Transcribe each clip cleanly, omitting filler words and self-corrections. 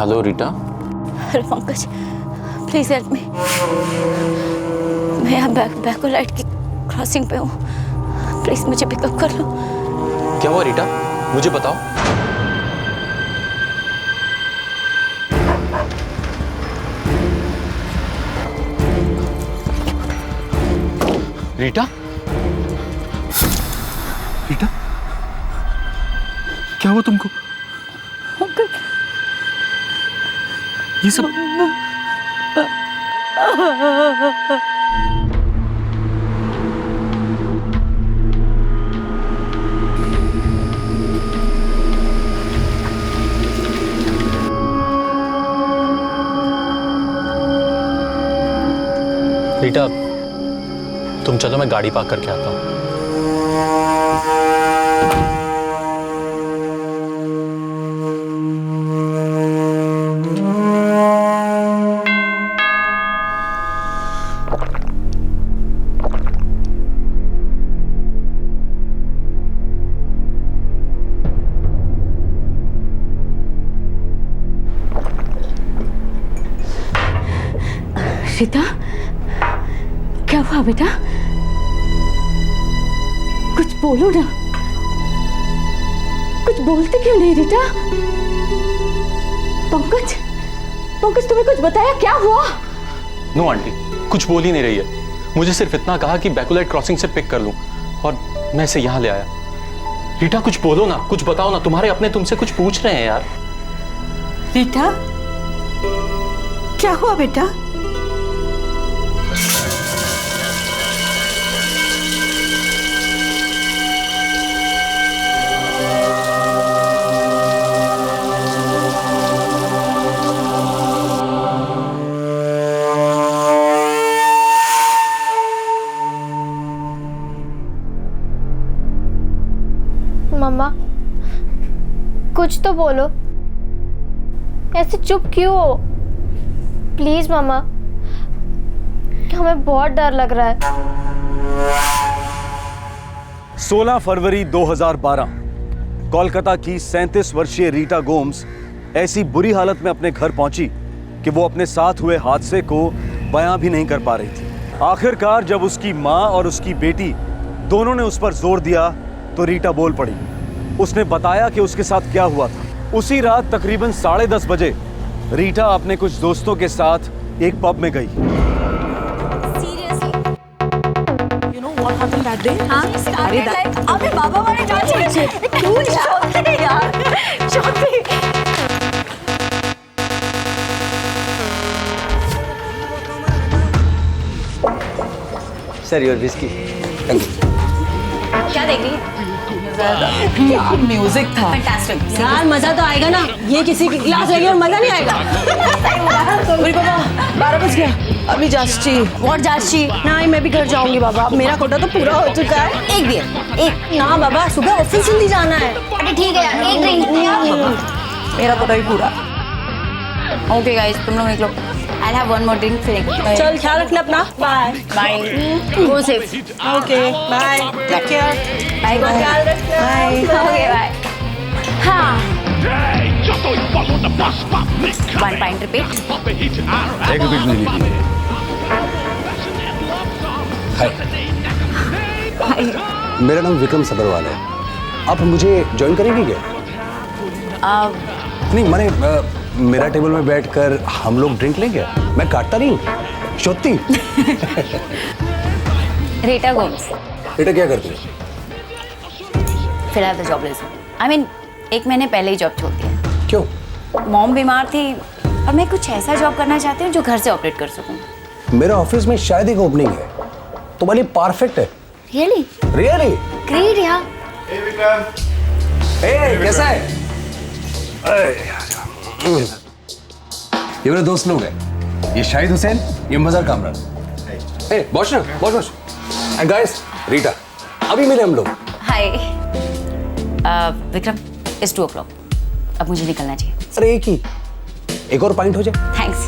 Hello Rita. Hello Pankaj, please help me. मैं यहाँ बैकोलाइट की क्रॉसिंग पे हूँ, प्लीज मुझे पिकअप कर लो। क्या हुआ रीटा, मुझे बताओ। रीटा, रीटा, क्या हुआ तुमको? पंकज, ये सब रीटा, तुम चलो, मैं गाड़ी पार्क करके आता हूँ। रीता, क्या हुआ बेटा? कुछ बोलो ना, कुछ बोलते क्यों नहीं रीटा? पंकज, पंकज तुम्हें कुछ बताया, क्या हुआ? नो आंटी, कुछ बोल ही नहीं रही है। मुझे सिर्फ इतना कहा कि बैकोलाइट क्रॉसिंग से पिक कर लूं और मैं इसे यहां ले आया। रीटा कुछ बोलो ना, कुछ बताओ ना, तुम्हारे अपने तुमसे कुछ पूछ रहे हैं यार। रीटा, क्या हुआ बेटा? मम्मा, कुछ तो बोलो, ऐसे चुप क्यों हो? प्लीज मम्मा, हमें बहुत डर लग रहा है। 16 फरवरी 2012 कोलकाता की 37 वर्षीय रीटा गोम्स ऐसी बुरी हालत में अपने घर पहुंची कि वो अपने साथ हुए हादसे को बयां भी नहीं कर पा रही थी। आखिरकार जब उसकी मां और उसकी बेटी दोनों ने उस पर जोर दिया तो रीटा बोल पड़ी। उसने बताया कि उसके साथ क्या हुआ था। उसी रात तकरीबन 10:30 बजे रीटा अपने कुछ दोस्तों के साथ एक पब में गई। अबे बाबा वाले डांस क्यों नहीं यार? Sir your whisky. Thank you. क्या देख रही है? क्या म्यूजिक था। फैंटास्टिक यार, मजा तो आएगा ना। ये किसी की क्लास रहेगी और मजा नहीं आएगा। मेरे बाबा 12 बज गया, अभी जास्ती। व्हाट जाची? नहीं, मैं भी घर जाऊंगी बाबा, मेरा कोटा तो पूरा हो चुका है। एक बियर, एक। ना बाबा, सुबह ऑफिस जल्दी जाना है। अरे ठीक है यार, एक ड्रिंक। मेरा कोटा भी पूरा। ओके गाइस, तुम लोग निकलो। I'll have one more drink फिर। चल, ख्याल रखना अपना। Bye bye. Go safe। Okay bye, take care. Bye. ख्याल रखना। बाय। Okay bye. हाँ। One pint repeat। एक रिपीट नहीं लीजिए। हाय, मेरा नाम विक्रम सबरवाल है। आप मुझे ज्वाइन करेंगे क्या? नहीं, माने मेरा टेबल में बैठकर हम लोग ड्रिंक लेंगे। मैं काटता नहीं हूँ, शोधती। रीटा गोम्स। बेटा क्या करते हो? फिलहाल तो जॉबलेस हूँ। I mean, 1 महीने पहले ही जॉब छोड़ दिया। क्यों? मॉम बीमार थी और मैं कुछ ऐसा जॉब करना चाहती हूँ जो घर से ऑपरेट कर सकूँ। मेरा ऑफिस में शायद एक ओपनिंग है, तुम्हारे लिए परफेक्ट है। रियली? रियली? ग्रेट यार। कैसा है? ये मेरे दोस्त लोग हैं। ये शाहिद हुसैन, ये मजार कामरान। बॉस ना, बॉस। And guys, Rita. अभी मिले हम लोग। हाय। Vikram, it's 2 o'clock। अब मुझे निकलना चाहिए। अरे एक और पॉइंट हो जाए। थैंक्स,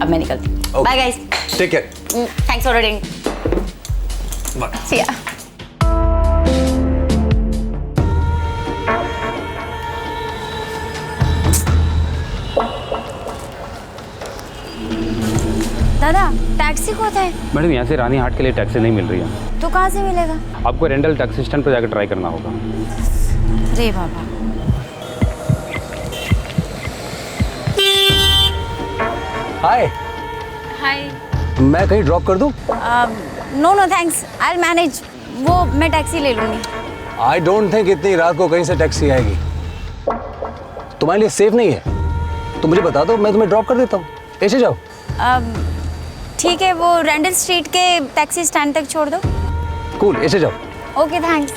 अब मैं निकलती हूँ। Bye guys. Take care. Thanks for reading. See ya. दादा टैक्सी को है मैडम यहाँ से रानी हाट के लिए टैक्सी नहीं मिल रही है, तो कहाँ से मिलेगा? आपको रेंटल टैक्सी स्टैंड पर जाकर ट्राई करना होगा। रे बाबा। हाय, हाय। मैं कहीं ड्रॉप कर दूं? No no thanks, I will manage. वो मैं टैक्सी ले लूंगी। आई डोंट थिंक इतनी रात को कहीं से टैक्सी आएगी। तुम्हारे लिए सेफ नहीं है तो मुझे बता दो, मैं तुम्हें ड्रॉप कर देता हूँ। ऐसे जाओ। ठीक है, वो रैंडल स्ट्रीट के टैक्सी स्टैंड तक छोड़ दो। कूल, ऐसे जाओ। Okay thanks.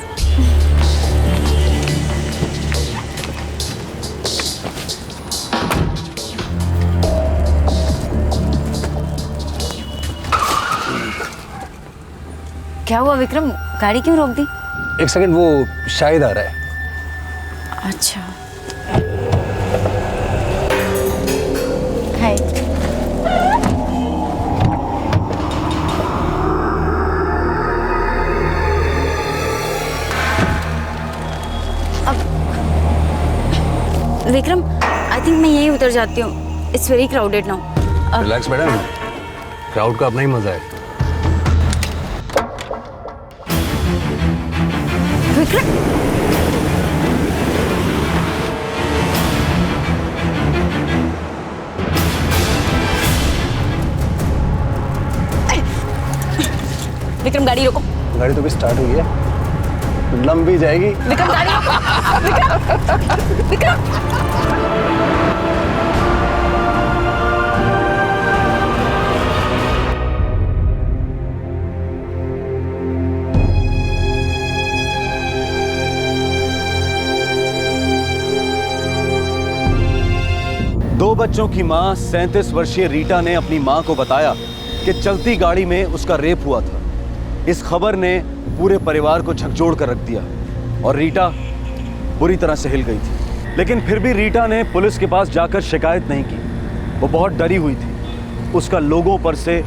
क्या हुआ विक्रम, गाड़ी क्यों रोक दी? एक सेकंड, वो शायद आ रहा है। अच्छा। हाय। विक्रम, आई थिंक मैं यहीं उतर जाती हूँ। It's very crowded now. Relax madam, crowd का अपना ही मजा है। विक्रम, विक्रम गाड़ी रोको। गाड़ी तो भी स्टार्ट हुई है, लंबी जाएगी। विक्रम गाड़ी रोको। विक्रम, विक्रम। दो बच्चों की मां 37 वर्षीय रीटा ने अपनी मां को बताया कि चलती गाड़ी में उसका रेप हुआ था। इस खबर ने पूरे परिवार को झकझोर कर रख दिया और रीटा बुरी तरह से हिल गई थी। लेकिन फिर भी रीटा ने पुलिस के पास जाकर शिकायत नहीं की। वो बहुत डरी हुई थी। उसका लोगों पर से,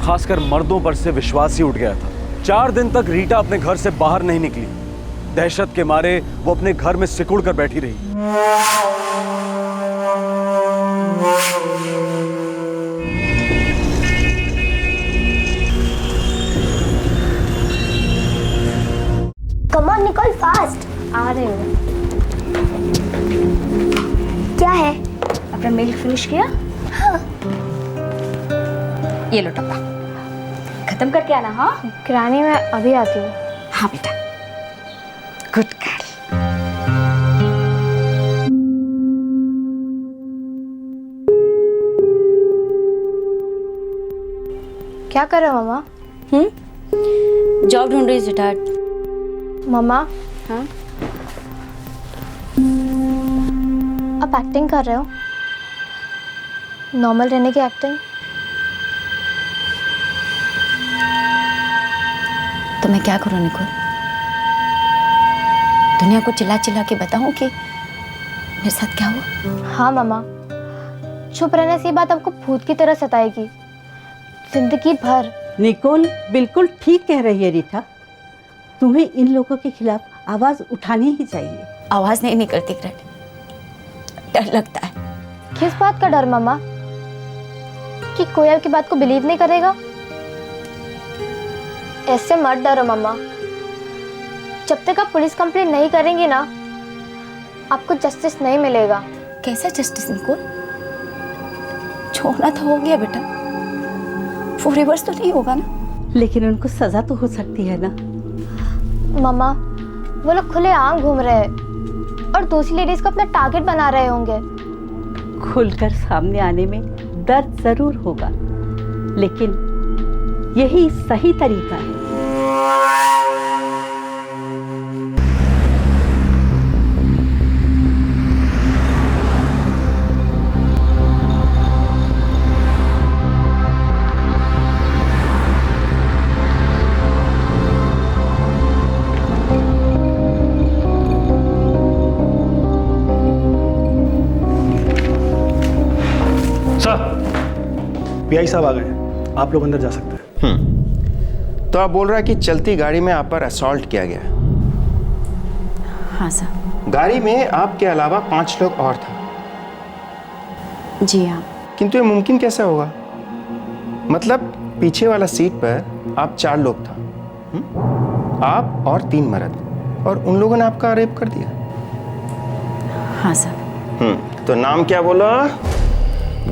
खासकर मर्दों पर से विश्वास ही उठ गया था। 4 दिन तक रीटा अपने घर से बाहर नहीं निकली। दहशत के मारे वो अपने घर में सिकुड़ कर बैठी रही। कम ऑन निकल, फास्ट। आ रहे हो? क्या है? अपना मिल्क फिनिश किया? हाँ। ये लो टप्पा, खत्म करके आना। हाँ ग्रानी, मैं अभी आती हूँ। हाँ बेटा, गुड गर्ल। क्या कर रहे हो मामा? जॉब ढूंढ रही स्वीटहार्ट। मामा, हाँ आप एक्टिंग कर रहे हो? नॉर्मल रहने की एक्टिंग। तो मैं क्या करूँ निकोल? दुनिया को चिल्ला चिल्ला के बताऊं कि मेरे साथ क्या हुआ? हाँ मामा, चुप रहने से ये बात आपको भूत की तरह सताएगी जिंदगी भर। निकोल बिल्कुल ठीक कह रही है रीटा, तुम्हें इन लोगों के खिलाफ आवाज उठानी ही चाहिए। आवाज नहीं निकलती ग्रैंड, डर लगता है। किस बात का डर मामा? कि कोई आपकी बात को बिलीव नहीं करेगा? ऐसे मत डरो मामा। जब तक आप पुलिस कंप्लेंट नहीं करेंगी ना, आपको जस्टिस नहीं मिलेगा। कैसा जस्टिस निकोल? छोड़ना तो हो गया बेटा, वो रिवर्स तो नहीं होगा ना? लेकिन उनको सजा तो हो सकती है ना। मामा, वो लोग खुले आम घूम रहे हैं और दूसरी लेडीज को अपना टारगेट बना रहे होंगे। खुलकर सामने आने में दर्द जरूर होगा, लेकिन यही सही तरीका है। पीआई साहब आ गए, आप लोग अंदर जा सकते हैं। तो आप बोल रहा है कि चलती गाड़ी में आप पर असॉल्ट किया गया? हाँ सर। गाड़ी में आपके अलावा 5 लोग और था? जी हाँ। किंतु ये मुमकिन कैसे होगा? मतलब पीछे वाला सीट पर आप 4 लोग था, आप और 3 मर्द, और उन लोगों ने आपका रेप कर दिया। हाँ सर। तो नाम क्या बोला?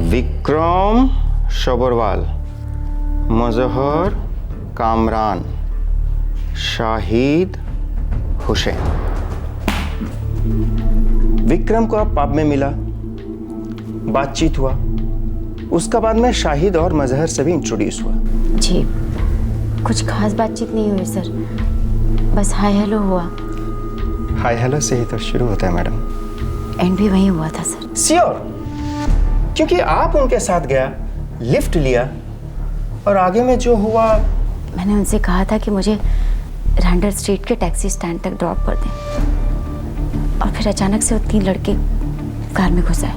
विक्रम सबरवाल, मजहर कामरान, शाहिद हुसैन। विक्रम को आप पब में मिला, बातचीत हुआ, उसका बाद में शाहिद और मजहर से भी इंट्रोड्यूस हुआ। जी, कुछ खास बातचीत नहीं हुई सर, बस हाय हेलो हुआ। हाय हेलो से ही तो शुरू होता है मैडम। एंड भी वही हुआ था सर। श्योर, क्योंकि आप उनके साथ गया, लिफ्ट लिया, और आगे में जो हुआ। मैंने उनसे कहा था कि मुझे रैंडल स्ट्रीट के टैक्सी स्टैंड तक ड्रॉप कर दें, और फिर अचानक से वो 3 लड़के कार में घुस आए।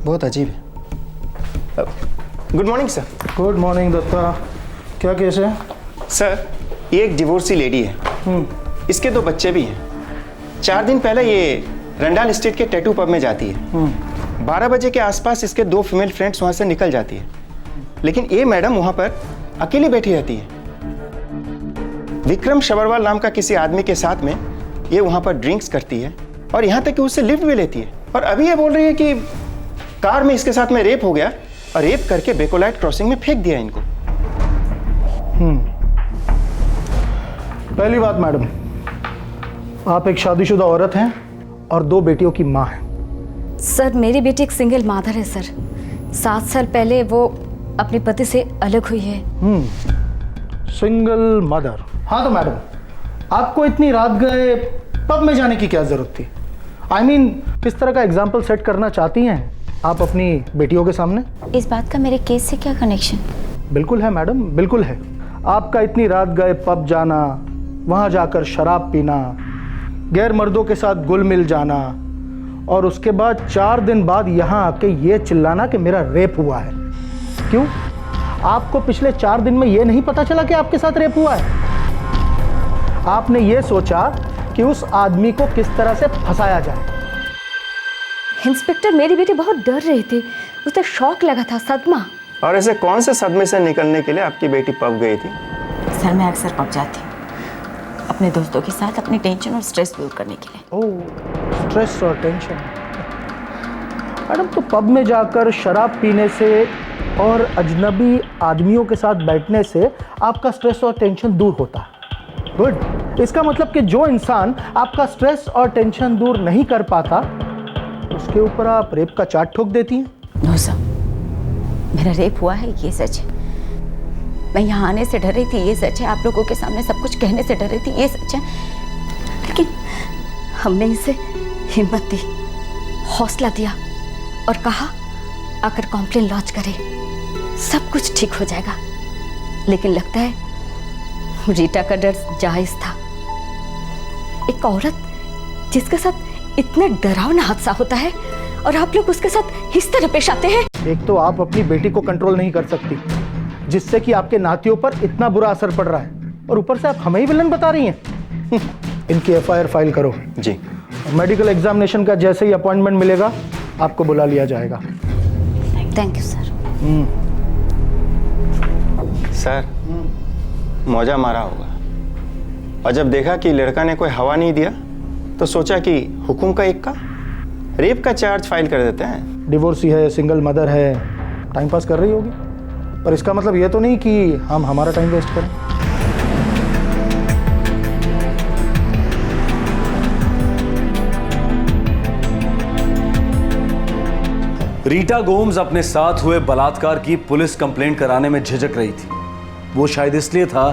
बहुत अजीब है। Good morning sir. Good morning Datta, क्या केस है? सर, ये एक डिवोर्सी लेडी है, इसके 2 बच्चे भी हैं। 4 दिन पहले ये रंडाल स्ट्रीट के टैटू पब में जाती है। 12 बजे के आसपास इसके 2 फीमेल फ्रेंड्स वहाँ से निकल जाती है, लेकिन ये मैडम वहाँ पर अकेली बैठी रहती है। विक्रम सबरवाल नाम का किसी आदमी के साथ में ये वहाँ पर ड्रिंक्स करती है, और यहाँ तक कि उससे लिफ्ट भी लेती है। और अभी ये बोल रही है कि कार में इसके साथ में रेप हो गया, और रेप करके बेकोलाइट क्रॉसिंग में फेंक दिया इनको। पहली बात मैडम, आप एक शादीशुदा औरत हैं और 2 बेटियों की माँ हैं। सर, मेरी बेटी एक सिंगल मादर है सर। 7 साल पहले वो अपने पति से अलग हुई है। Single mother. हाँ तो मैडम, आपको इतनी रात गए पब में जाने की क्या जरूरत थी? I mean, किस तरह का एग्जाम्पल सेट करना चाहती हैं आप अपनी बेटियों के सामने? इस बात का मेरे केस से क्या कनेक्शन? बिल्कुल है मैडम, बिल्कुल है। आपका इतनी रात गए पब जाना, वहाँ जाकर शराब पीना, गैर मर्दों के साथ घुल मिल जाना, और उसके बाद 4 दिन बाद यहाँ आके ये चिल्लाना कि मेरा रेप हुआ है। क्यों? आपको पिछले 4 दिन में ये नहीं पता चला कि आपके साथ रेप हुआ है? आपने ये सोचा कि उस आदमी को किस तरह से फंसाया जाए। इंस्पेक्टर, मेरी बेटी बहुत डर रही थी, उसे शॉक लगा था, सदमा। और ऐसे कौन से सदमे से निकलने के लिए आपकी बेटी पब गई थी? सर, मैं अक्सर पब जाती हूँ अपने दोस्तों के साथ अपनी टेंशन और स्ट्रेस दूर करने के लिए। ओह, स्ट्रेस और टेंशन। मैडम, तो पब में जाकर शराब पीने से और अजनबी आदमियों के साथ बैठने से आपका स्ट्रेस और टेंशन दूर होता है। गुड। इसका मतलब कि जो इंसान आपका स्ट्रेस और टेंशन दूर नहीं कर पाता, उसके ऊपर आप रेप का चार्ज ठोक देती हैं। नो सर, मेरा रेप हुआ है, ये सच है। मैं यहाँ आने से डर रही थी, ये सच है। आप लोगों के सामने सब कुछ कहने से डर रही थी, ये सच है। लेकिन हमने इसे हिम्मत दी, हौसला दिया, और कहा आकर कॉम्प्लेन लॉन्च करे, सब कुछ ठीक हो जाएगा। लेकिन लगता है रीटा का डर जायज था। एक औरत जिसके साथ इतना डरावना हादसा होता है, और आप लोग उसके साथ इस तरह पेश आते हैं। एक तो आप अपनी बेटी को कंट्रोल नहीं कर सकती, जिससे कि आपके नातियों पर इतना बुरा असर पड़ रहा है, और ऊपर से आप हमें ही विलन बता रही हैं। इनकी FIR फाइल करो। जी। मेडिकल एग्जामिनेशन का जैसे ही अपॉइंटमेंट मिलेगा, आपको बुला लिया जाएगा। Thank you sir. सर, मौजा मारा होगा, और जब देखा कि लड़का ने कोई हवा नहीं दिया, तो सोचा कि हुकुम का एक का रेप का चार्ज फाइल कर देते हैं। डिवोर्सी है, सिंगल मदर है, टाइम पास कर रही होगी, पर इसका मतलब ये तो नहीं कि हम हमारा टाइम वेस्ट करें। रीटा गोम्स अपने साथ हुए बलात्कार की पुलिस कंप्लेंट कराने में झिझक रही थी। वो शायद इसलिए था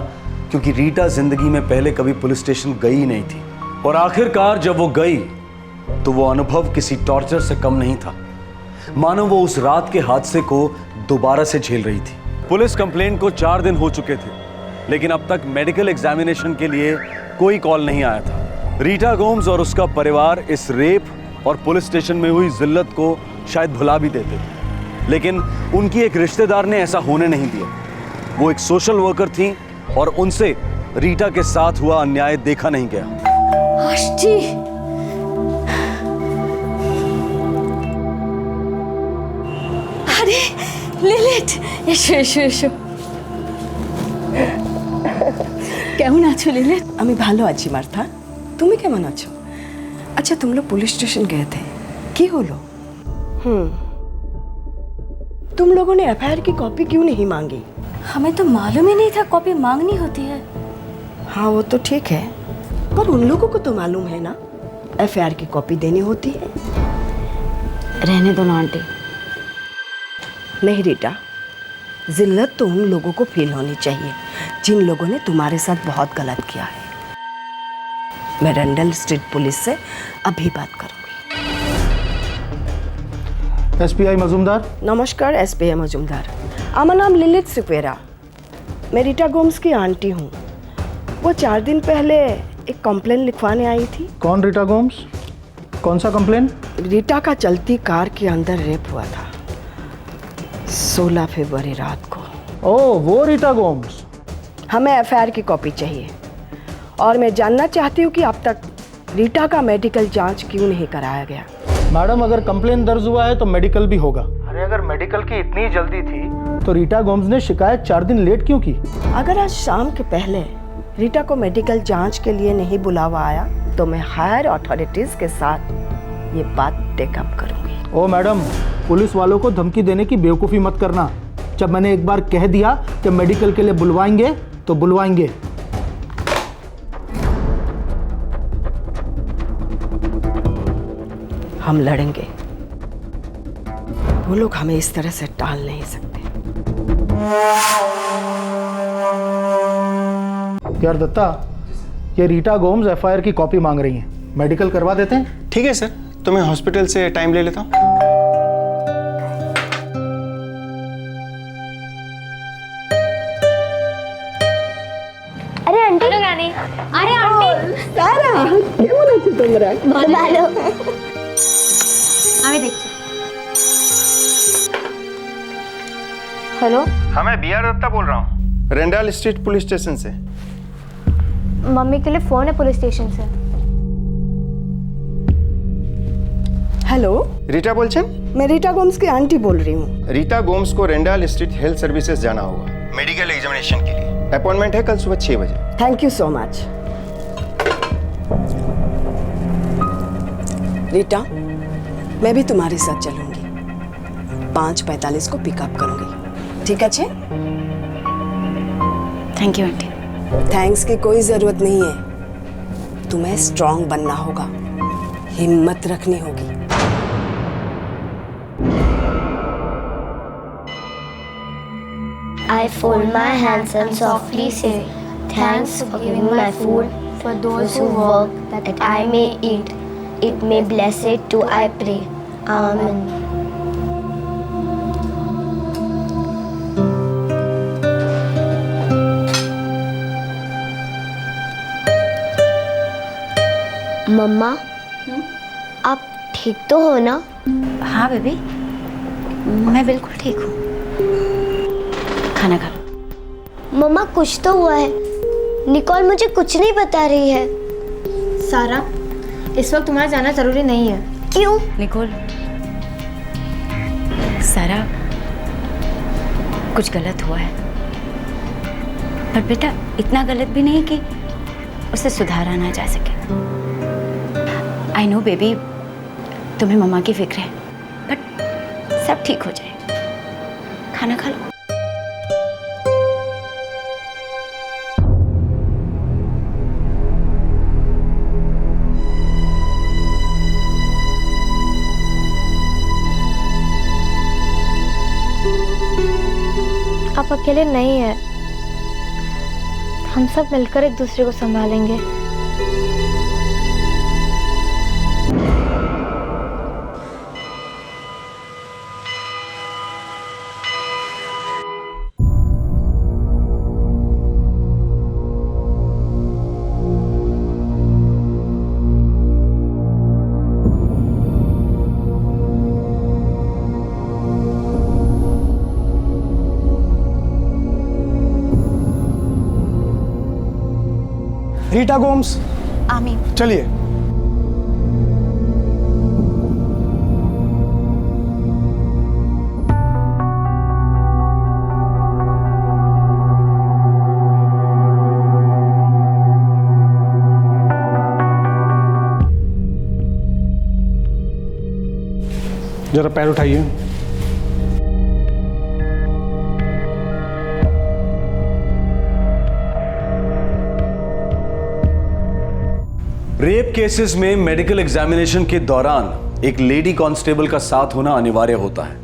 क्योंकि रीटा जिंदगी में पहले कभी पुलिस स्टेशन गई ही नहीं थी, और आखिरकार जब वो गई तो वो अनुभव किसी टॉर्चर से कम नहीं था, मानो वो उस रात के हादसे को दोबारा से झेल रही थी। पुलिस कंप्लेंट को 4 दिन हो चुके थे, लेकिन अब तक मेडिकल एग्जामिनेशन के लिए कोई कॉल नहीं आया था। रीटा गोम्स और उसका परिवार इस रेप और पुलिस स्टेशन में हुई जिल्लत को शायद भुला भी देते, लेकिन उनकी एक रिश्तेदार ने ऐसा होने नहीं दिया। वो एक सोशल वर्कर थी और उनसे रीटा के साथ हुआ अन्याय देखा नहीं गया। आशी अरे লিলিট এসো এসো এসো কেমন আছো লিলিট? আমি ভালো আছি মার্থা, তুমি কেমন আছো? अच्छा तुम लोग पुलिस स्टेशन गए थे, की होलो? तुम लोगों ने एफआईआर की कॉपी क्यों नहीं मांगी? हमें तो मालूम ही नहीं था कॉपी मांगनी होती है। हाँ वो तो ठीक है, पर उन लोगों को तो मालूम है ना एफआईआर की कॉपी देनी होती है। रहने दो ना आंटी। नहीं रीटा, जिल्लत तो उन लोगों को फील होनी चाहिए जिन लोगों ने तुम्हारे साथ बहुत गलत किया है। मैं रेंडल स्ट्रीट पुलिस से अभी बात करूंगी। एसपीआई मजूमदार। नमस्कार एसपीआई मजूमदार, आमा नाम लिलित सिक्वेरा, मैं रीटा गोम्स की आंटी हूँ। वो 4 दिन पहले एक कंप्लेन लिखवाने आई थी। कौन रीटा गोम्स? कौन सा कंप्लेन? रीटा का चलती कार के अंदर रेप हुआ था 16 फरवरी रात को। ओह वो रीटा गोम्स। हमें एफआईआर की कॉपी चाहिए और मैं जानना चाहती हूँ कि अब तक रीटा का मेडिकल जांच क्यों नहीं कराया गया। मैडम अगर कंप्लेन दर्ज हुआ है तो मेडिकल भी होगा। अरे अगर मेडिकल की इतनी जल्दी थी तो रीटा गोम्स ने शिकायत 4 दिन लेट क्यों की? अगर आज शाम के पहले रीटा को मेडिकल जांच के लिए नहीं बुलावा आया तो मैं हायर अथॉरिटीज के साथ ये बात टेकअप करूंगी। ओ मैडम, पुलिस वालों को धमकी देने की बेवकूफ़ी मत करना। जब मैंने एक बार कह दिया कि मेडिकल के लिए बुलवाएंगे तो बुलवाएंगे। हम लड़ेंगे, वो लोग हमें इस तरह से टाल नहीं सकते। यार दत्ता, ये रीटा गोम्स एफआईआर की कॉपी मांग रही हैं, मेडिकल करवा देते हैं? ठीक है सर, तो मैं हॉस्पिटल से टाइम ले लेता हूँ। अरे आंटी, अरे आंटी, सारा কেমন আছো তোমরা? ভালো। আমি দেখছি। हेलो, हाँ मैं बी आर दत्ता बोल रहा हूँ, रेंडाल स्ट्रीट पुलिस स्टेशन से। मम्मी के लिए फोन है पुलिस स्टेशन से। हेलो, रीटा बोलছেন? मैं रीटा गोम्स की आंटी बोल रही हूँ। रीटा गोम्स को रेंडाल स्ट्रीट हेल्थ सर्विसेज जाना होगा मेडिकल एग्जामिनेशन के लिए। अपॉइंटमेंट है कल सुबह 6 बजे। Thank you so much. Rita, मैं भी तुम्हारे साथ चलूंगी, 5:45 को पिकअप करूंगी, ठीक है? Thank you aunty. थैंक्स की कोई जरूरत नहीं है, तुम्हें स्ट्रांग बनना होगा, हिम्मत रखनी होगी। I fold my hands and softly say, thanks for giving my food for those who work that I may eat. It may bless it too, I pray. Amen. मम्मा, आप ठीक तो हो ना? हाँ बेबी, मैं बिल्कुल ठीक हूँ। खाना खा लो। मम्मा कुछ तो हुआ है, निकोल मुझे कुछ नहीं बता रही है। सारा, इस वक्त तुम्हारा जाना जरूरी नहीं है। क्यों? निकोल, सारा कुछ गलत हुआ है, पर बेटा इतना गलत भी नहीं कि उसे सुधारा ना जा सके। आई नो बेबी, तुम्हें मम्मा की फिक्र है, बट सब ठीक हो जाएगा। खाना खा लो। आप अकेले नहीं हैं, हम सब मिलकर एक दूसरे को संभालेंगे। रीटा गोम्स, आमीन। चलिए। जरा पैर उठाइए। रेप केसेस में मेडिकल एग्जामिनेशन के दौरान एक लेडी कांस्टेबल का साथ होना अनिवार्य होता है,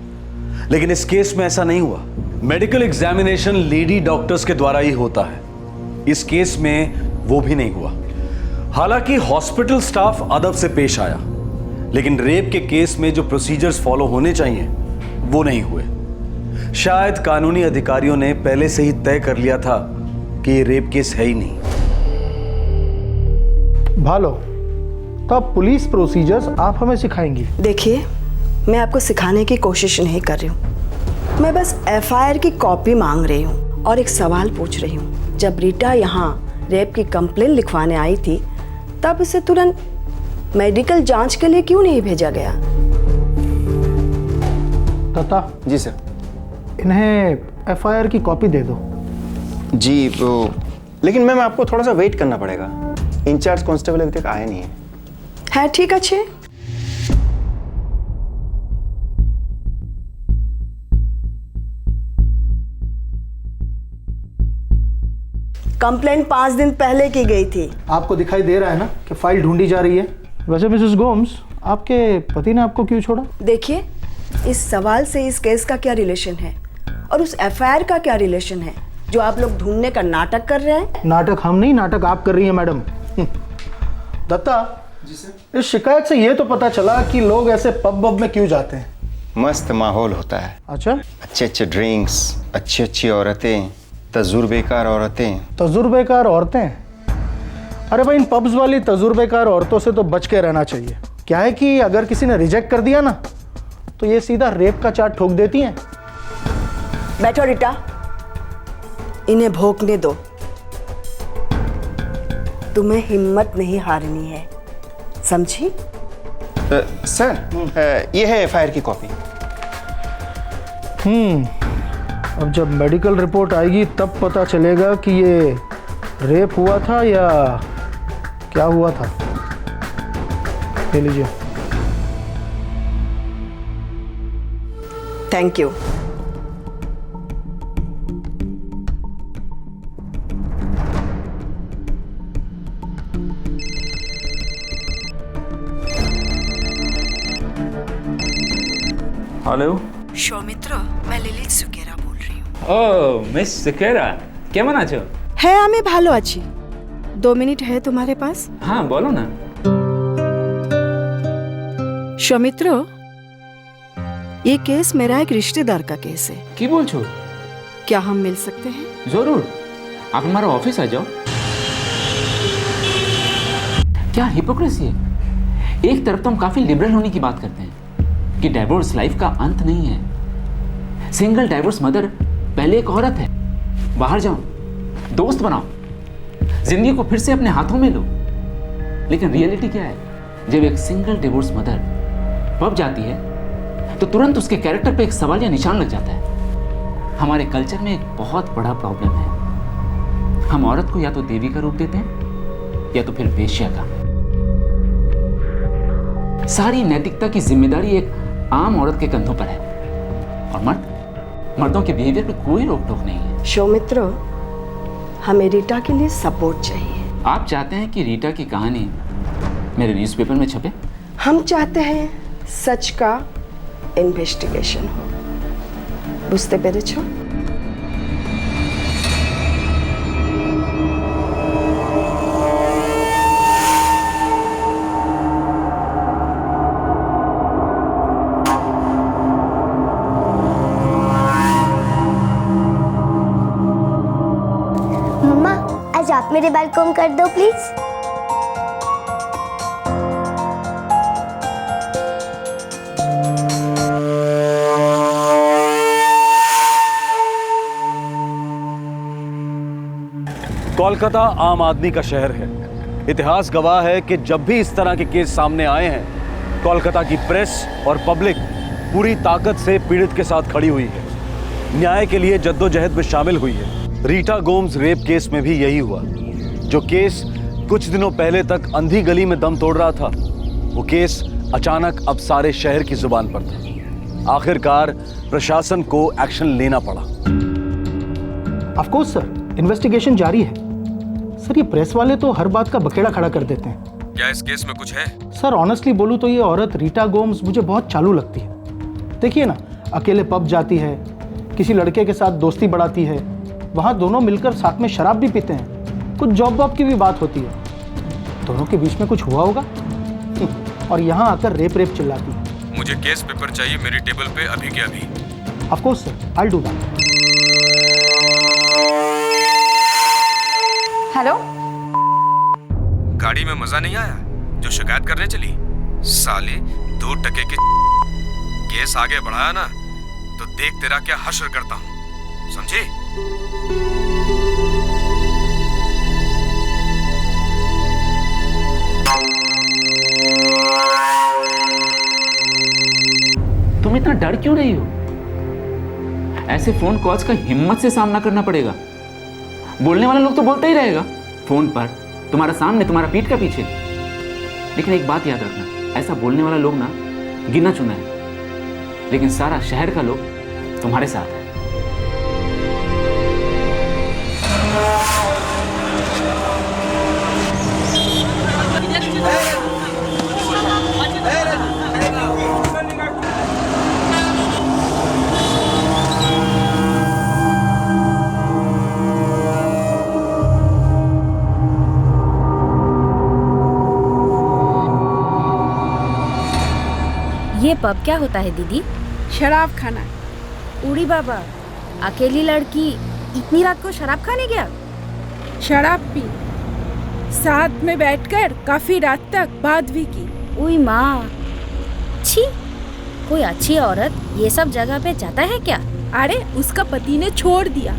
लेकिन इस केस में ऐसा नहीं हुआ। मेडिकल एग्जामिनेशन लेडी डॉक्टर्स के द्वारा ही होता है। इस केस में वो भी नहीं हुआ। हालांकि हॉस्पिटल स्टाफ अदब से पेश आया, लेकिन रेप के केस में जो प्रोसीजर्स फॉलो होने चाहिए वो नहीं हुए। शायद कानूनी अधिकारियों ने पहले से ही तय कर लिया था कि ये रेप केस है ही नहीं। भालो, तो अब पुलिस प्रोसीजर्स आप हमें सिखाएंगी? देखिए, मैं आपको सिखाने की कोशिश नहीं कर रही हूँ। मैं बस एफआईआर की कॉपी मांग रही हूँ और एक सवाल पूछ रही हूँ। जब रीटा यहाँ रेप की कंप्लेन लिखवाने आई थी, तब उसे तुरंत मेडिकल जांच के लिए क्यों नहीं भेजा गया? तथा जी सर। इन्हें एफआईआर की कॉपी दे दो। जी वो, लेकिन मैम आपको थोड़ा सा वेट करना पड़ेगा। इंचार्ज कांस्टेबल अभी तक आया नहीं है। ठीक अच्छे। कंप्लेंट 5 दिन पहले की गई थी। आपको दिखाई दे रहा है ना कि फाइल ढूंढी जा रही है। वैसे मिसेस गोम्स, आपके पति ने आपको क्यों छोड़ा? देखिए, इस सवाल से इस केस का क्या रिलेशन है और उस एफआईआर का क्या रिलेशन है जो आप लोग ढूंढने का नाटक कर रहे हैं? नाटक हम नहीं, नाटक आप कर रही हैं मैडम। दत्ता जी सर, इस शिकायत से ये तो पता चला कि लोग ऐसे पब में क्यों जाते हैं। मस्त माहौल होता है। अच्छा, अच्छे अच्छे ड्रिंक्स, अच्छी अच्छी औरतें, तजुर्बेकार औरतें। तजुर्बेकार औरतें? अरे भाई, इन पब्स वाली तजुर्बेकार औरतों से तो बच के रहना चाहिए। क्या है कि अगर किसी ने रिजेक्ट कर दिया ना, तो ये सीधा रेप का चार्ज ठोक देती हैं। बैठो रीटा, इन्हें भोंकने दो। तुम्हें हिम्मत नहीं हारनी है, समझी? सर, ये है एफआईआर की कॉपी। अब जब मेडिकल रिपोर्ट आएगी तब पता चलेगा कि ये रेप हुआ था या क्या हुआ था। ले लीजिए। Thank you. हेलो। सौमित्र, मैं लिलित सुकेरा बोल रही हूँ। ओ मिस सुकेरा, केमन आछो? है আমি ভালো আছি। 2 मिनट है तुम्हारे पास? हाँ बोलो ना। सौमित्र, ये केस मेरा एक रिश्तेदार का केस है। की बोल छो? क्या हम मिल सकते हैं? जरूर, आप हमारा ऑफिस आ जाओ। क्या हिपोक्रेसी है। एक तरफ तो हम काफी लिबरल होने की बात करते हैं कि डाइवोर्स लाइफ का अंत नहीं है। सिंगल डाइवोर्स मदर पहले एक औरत है। बाहर जाओ, दोस्त बनाओ, जिंदगी को फिर से अपने हाथों में लो। लेकिन रियलिटी क्या है? जब एक सिंगल डिवोर्स मदर पब जाती है तो तुरंत उसके कैरेक्टर पे एक सवाल या निशान लग जाता है। हमारे कल्चर में एक बहुत बड़ा प्रॉब्लम है। हम औरत को या तो देवी का रूप देते हैं या तो फिर वेश्या का। सारी नैतिकता की जिम्मेदारी एक आम औरत के कंधों पर है और मर्दों के बिहेवियर पे कोई रोक टोक नहीं है। सौमित्र, हमें रीटा के लिए सपोर्ट चाहिए। आप चाहते हैं कि रीटा की कहानी मेरे न्यूज़पेपर में छपे? हम चाहते हैं सच का इन्वेस्टिगेशन हो। बुझते पेरेछो? मम्मा, आज आप मेरे बाल कॉम कर दो प्लीज। कोलकाता आम आदमी का शहर है। इतिहास गवाह है कि जब भी इस तरह के केस सामने आए हैं, कोलकाता की प्रेस और पब्लिक पूरी ताकत से पीड़ित के साथ खड़ी हुई है, न्याय के लिए जद्दोजहद में शामिल हुई है। रीटा गोम्स रेप केस में भी यही हुआ। जो केस कुछ दिनों पहले तक अंधी गली में दम तोड़ रहा था, वो केस अचानक अब सारे शहर की जुबान पर था। आखिरकार प्रशासन को एक्शन लेना पड़ा। ऑफ कोर्स सर, इन्वेस्टिगेशन जारी है। सर, ये प्रेस वाले तो हर बात का बखेड़ा खड़ा कर देते हैं। क्या इस केस में कुछ है? सर, ऑनेस्टली बोलूं तो ये औरत रीटा गोम्स मुझे बहुत चालू लगती है। देखिए ना, अकेले पब जाती है, किसी लड़के के साथ दोस्ती बढ़ाती है, वहाँ दोनों मिलकर साथ में शराब भी पीते हैं, कुछ जॉब वॉब की भी बात होती है। दोनों के बीच में कुछ हुआ होगा और यहाँ आकर रेप रेप चिल्लाती है। मुझे केस पेपर चाहिए मेरे टेबल पे अभी के अभी। Of course sir, I will do that. Hello, गाड़ी में मजा नहीं आया जो शिकायत करने चली? साले 2 टके के केस आगे बढ़ाया ना तो देख तेरा क्या हश्र करता हूं, समझे? तुम इतना डर क्यों रही हो? ऐसे फोन कॉल्स का हिम्मत से सामना करना पड़ेगा। बोलने वाले लोग तो बोलते ही रहेगा फोन पर, तुम्हारा सामने, तुम्हारा पीठ का पीछे। लेकिन एक बात याद रखना, ऐसा बोलने वाला लोग ना गिना चुना है, लेकिन सारा शहर का लोग तुम्हारे साथ है। ये पब क्या होता है दीदी? शराब खाना। उड़ी बाबा, अकेली लड़की इतनी रात को शराब खाने गया? शराब पी, साथ में बैठकर काफी रात तक बात भी की। उई माँ, छी, कोई अच्छी औरत ये सब जगह पे जाता है क्या? अरे उसका पति ने छोड़ दिया,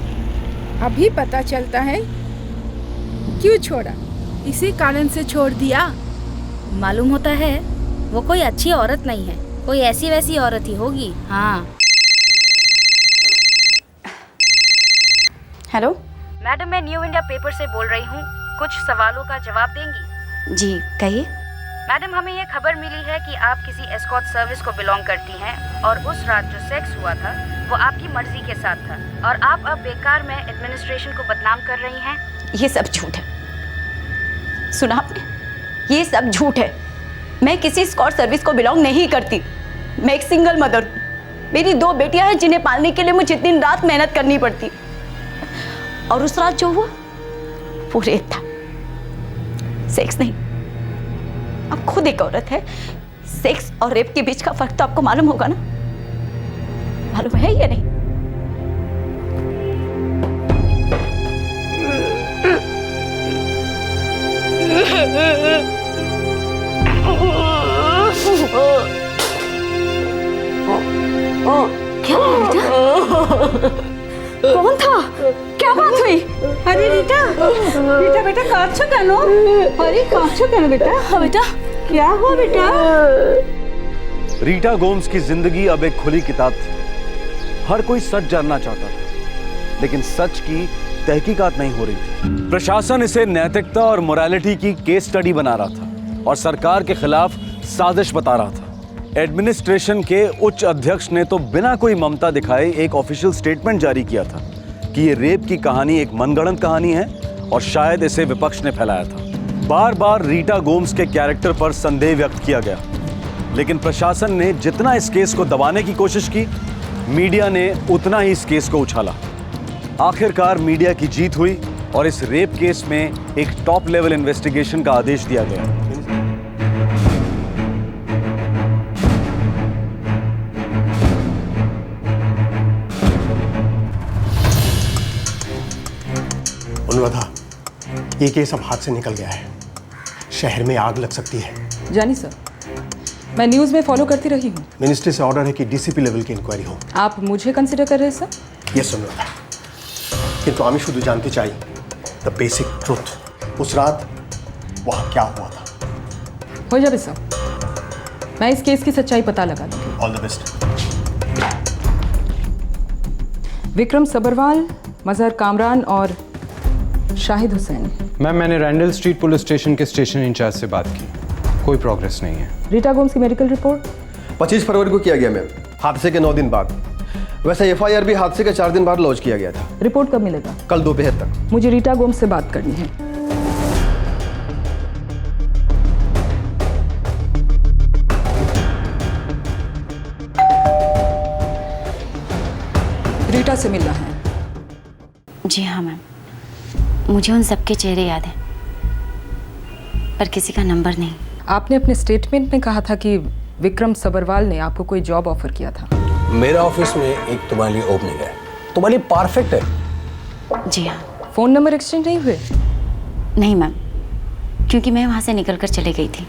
अभी पता चलता है क्यों छोड़ा। इसी कारण से छोड़ दिया। मालूम होता है वो कोई अच्छी औरत नहीं है, कोई ऐसी वैसी औरत ही होगी। हाँ। हेलो मैडम, मैं न्यू इंडिया पेपर से बोल रही हूँ, कुछ सवालों का जवाब देंगी? जी कहिए। मैडम, हमें ये खबर मिली है कि आप किसी एस्कॉर्ट सर्विस को बिलोंग करती हैं और उस रात जो सेक्स हुआ था वो आपकी मर्जी के साथ था और आप अब बेकार में एडमिनिस्ट्रेशन को बदनाम कर रही हैं। ये सब झूठ है। सुना आपने? ये सब झूठ है। मैं किसी एस्कॉर्ट सर्विस को बिलोंग नहीं करती। मैं एक सिंगल मदर हूँ। मेरी 2 बेटियां हैं जिन्हें पालने के लिए मुझे दिन रात मेहनत करनी पड़ती। और उस रात जो हुआ वो रेप था, सेक्स नहीं। आप खुद एक औरत है, सेक्स और रेप के बीच का फर्क तो आपको मालूम होगा ना? मालूम है या नहीं? क्या कौन था? क्या बात हुई? अरे रीटा, रीटा बेटा काछो कहनो? अरे काछो कहनो बेटा? हाँ बेटा। क्या हुआ बेटा? रीटा गोम्स की जिंदगी अब एक खुली किताब थी। हर कोई सच जानना चाहता था, लेकिन सच की तहकीकात नहीं हो रही थी। प्रशासन इसे नैतिकता और मोरालिटी की केस स्टडी बना रहा था और सरकार के खिलाफ साजिश बता रहा था। एडमिनिस्ट्रेशन के उच्च अध्यक्ष ने तो बिना कोई ममता दिखाए एक ऑफिशियल स्टेटमेंट जारी किया था कि ये रेप की कहानी एक मनगढ़ंत कहानी है और शायद इसे विपक्ष ने फैलाया था। बार बार रीटा गोम्स के कैरेक्टर पर संदेह व्यक्त किया गया, लेकिन प्रशासन ने जितना इस केस को दबाने की कोशिश की, मीडिया ने उतना ही इस केस को उछाला। आखिरकार मीडिया की जीत हुई और इस रेप केस में एक टॉप लेवल इन्वेस्टिगेशन का आदेश दिया गया। अनुराधा, ये केस अब हाथ से निकल गया है। शहर में आग लग सकती है। जानी सर, मैं न्यूज़ में फॉलो करती रही हूँ। मिनिस्ट्री से ऑर्डर है कि डीसीपी लेवल की इंक्वायरी हो। आप मुझे कंसिडर कर रहे हैं सर? यस अनुराधा, কিন্তু আমি শুধু জানতে চাই द बेसिक ट्रुथ। उस रात वहाँ क्या हुआ था। हो जाए सब, मैं इस केस की सच्चाई पता लगा दूंगी। All the best. Vikram Sabharwal, Mazhar Kamran और शाहिद हुसैन। मैम, मैंने रैंडल स्ट्रीट पुलिस स्टेशन के स्टेशन इंचार्ज से बात की, कोई प्रोग्रेस नहीं है। रीटा गोम्स की मेडिकल रिपोर्ट 25 फरवरी को किया गया मैम, हादसे के 9 दिन बाद। वैसे एफआईआर भी हादसे के 4 दिन बाद लॉन्च किया गया था। रिपोर्ट कब मिलेगा? कल दोपहर तक। मुझे रीटा गोम्स से बात करनी है। रीटा से मिलना है। जी हाँ मैम, मुझे उन सबके चेहरे याद हैं, पर किसी का नंबर नहीं। आपने अपने स्टेटमेंट में कहा था कि विक्रम सबरवाल ने आपको कोई जॉब ऑफर किया था। मेरा ऑफिस में एक तुम्हारे लिए ओपनिंग है, तुम्हारे लिए परफेक्ट है। जी हाँ। फोन नंबर एक्सचेंज नहीं हुए? नहीं मैम, क्योंकि मैं वहाँ से निकल कर चली गई थी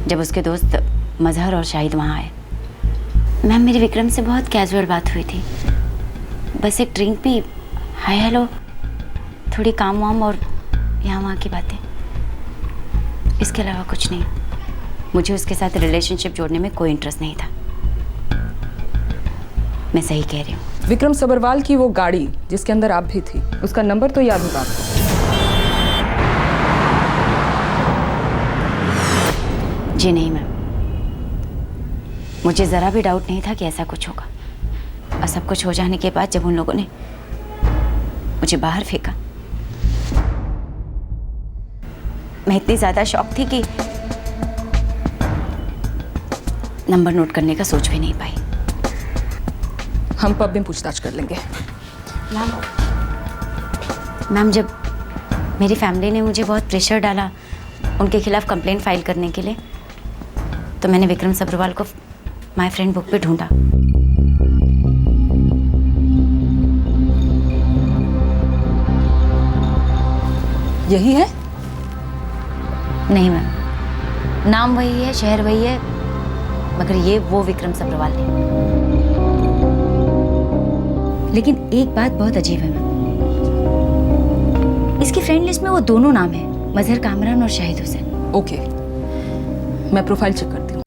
जब उसके दोस्त मजहर और शाहिद वहाँ आए। मैम, मेरी विक्रम से बहुत कैजुअल बात हुई थी, बस एक ड्रिंक पी, हाय हेलो, थोड़ी काम वाम और यहाँ वहाँ की बातें, इसके अलावा कुछ नहीं। मुझे उसके साथ रिलेशनशिप जोड़ने में कोई इंटरेस्ट नहीं था। मैं सही कह रही हूँ। विक्रम सबरवाल की वो गाड़ी जिसके अंदर आप भी थी, उसका नंबर तो याद होगा आपको? जी नहीं मैम, मुझे ज़रा भी डाउट नहीं था कि ऐसा कुछ होगा। और सब कुछ हो जाने के बाद जब उन लोगों ने मुझे बाहर फेंका, मैं इतनी ज़्यादा शॉक थी कि नंबर नोट करने का सोच भी नहीं पाई। हम पब में पूछताछ कर लेंगे। मैम, जब मेरी फैमिली ने मुझे बहुत प्रेशर डाला उनके खिलाफ कंप्लेंट फाइल करने के लिए, तो मैंने विक्रम सबरवाल को माय फ्रेंड बुक पे ढूंढा। यही है? नहीं मैम, नाम वही है, शहर वही है, मगर ये वो विक्रम सबरवाल नहीं। लेकिन एक बात बहुत अजीब है मैम, इसकी फ्रेंड लिस्ट में वो दोनों नाम है, मजहर कामरान और शाहिद हुसैन। ओके, मैं प्रोफाइल चेक करती हूँ।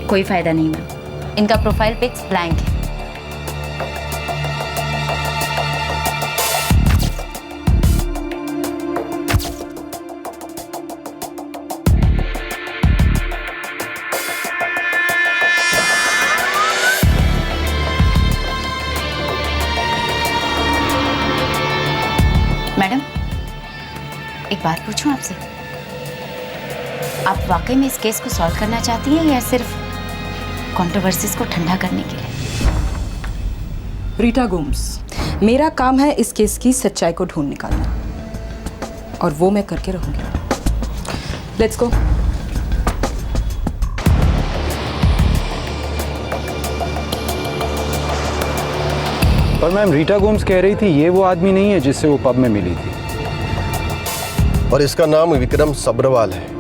कोई फायदा नहीं मैम, इनका प्रोफाइल पिक्स ब्लैंक है। मैडम, एक बात पूछूं आपसे, आप वाकई में इस केस को सॉल्व करना चाहती हैं या सिर्फ कंट्रोवर्सीज को ठंडा करने के लिए? रीटा गोम्स, मेरा काम है इस केस की सच्चाई को ढूंढ निकालना, और वो मैं करके रहूंगी। Let's go. पर मैम, रीटा गोम्स कह रही थी ये वो आदमी नहीं है जिससे वो पब में मिली थी, और इसका नाम विक्रम सबरवाल है।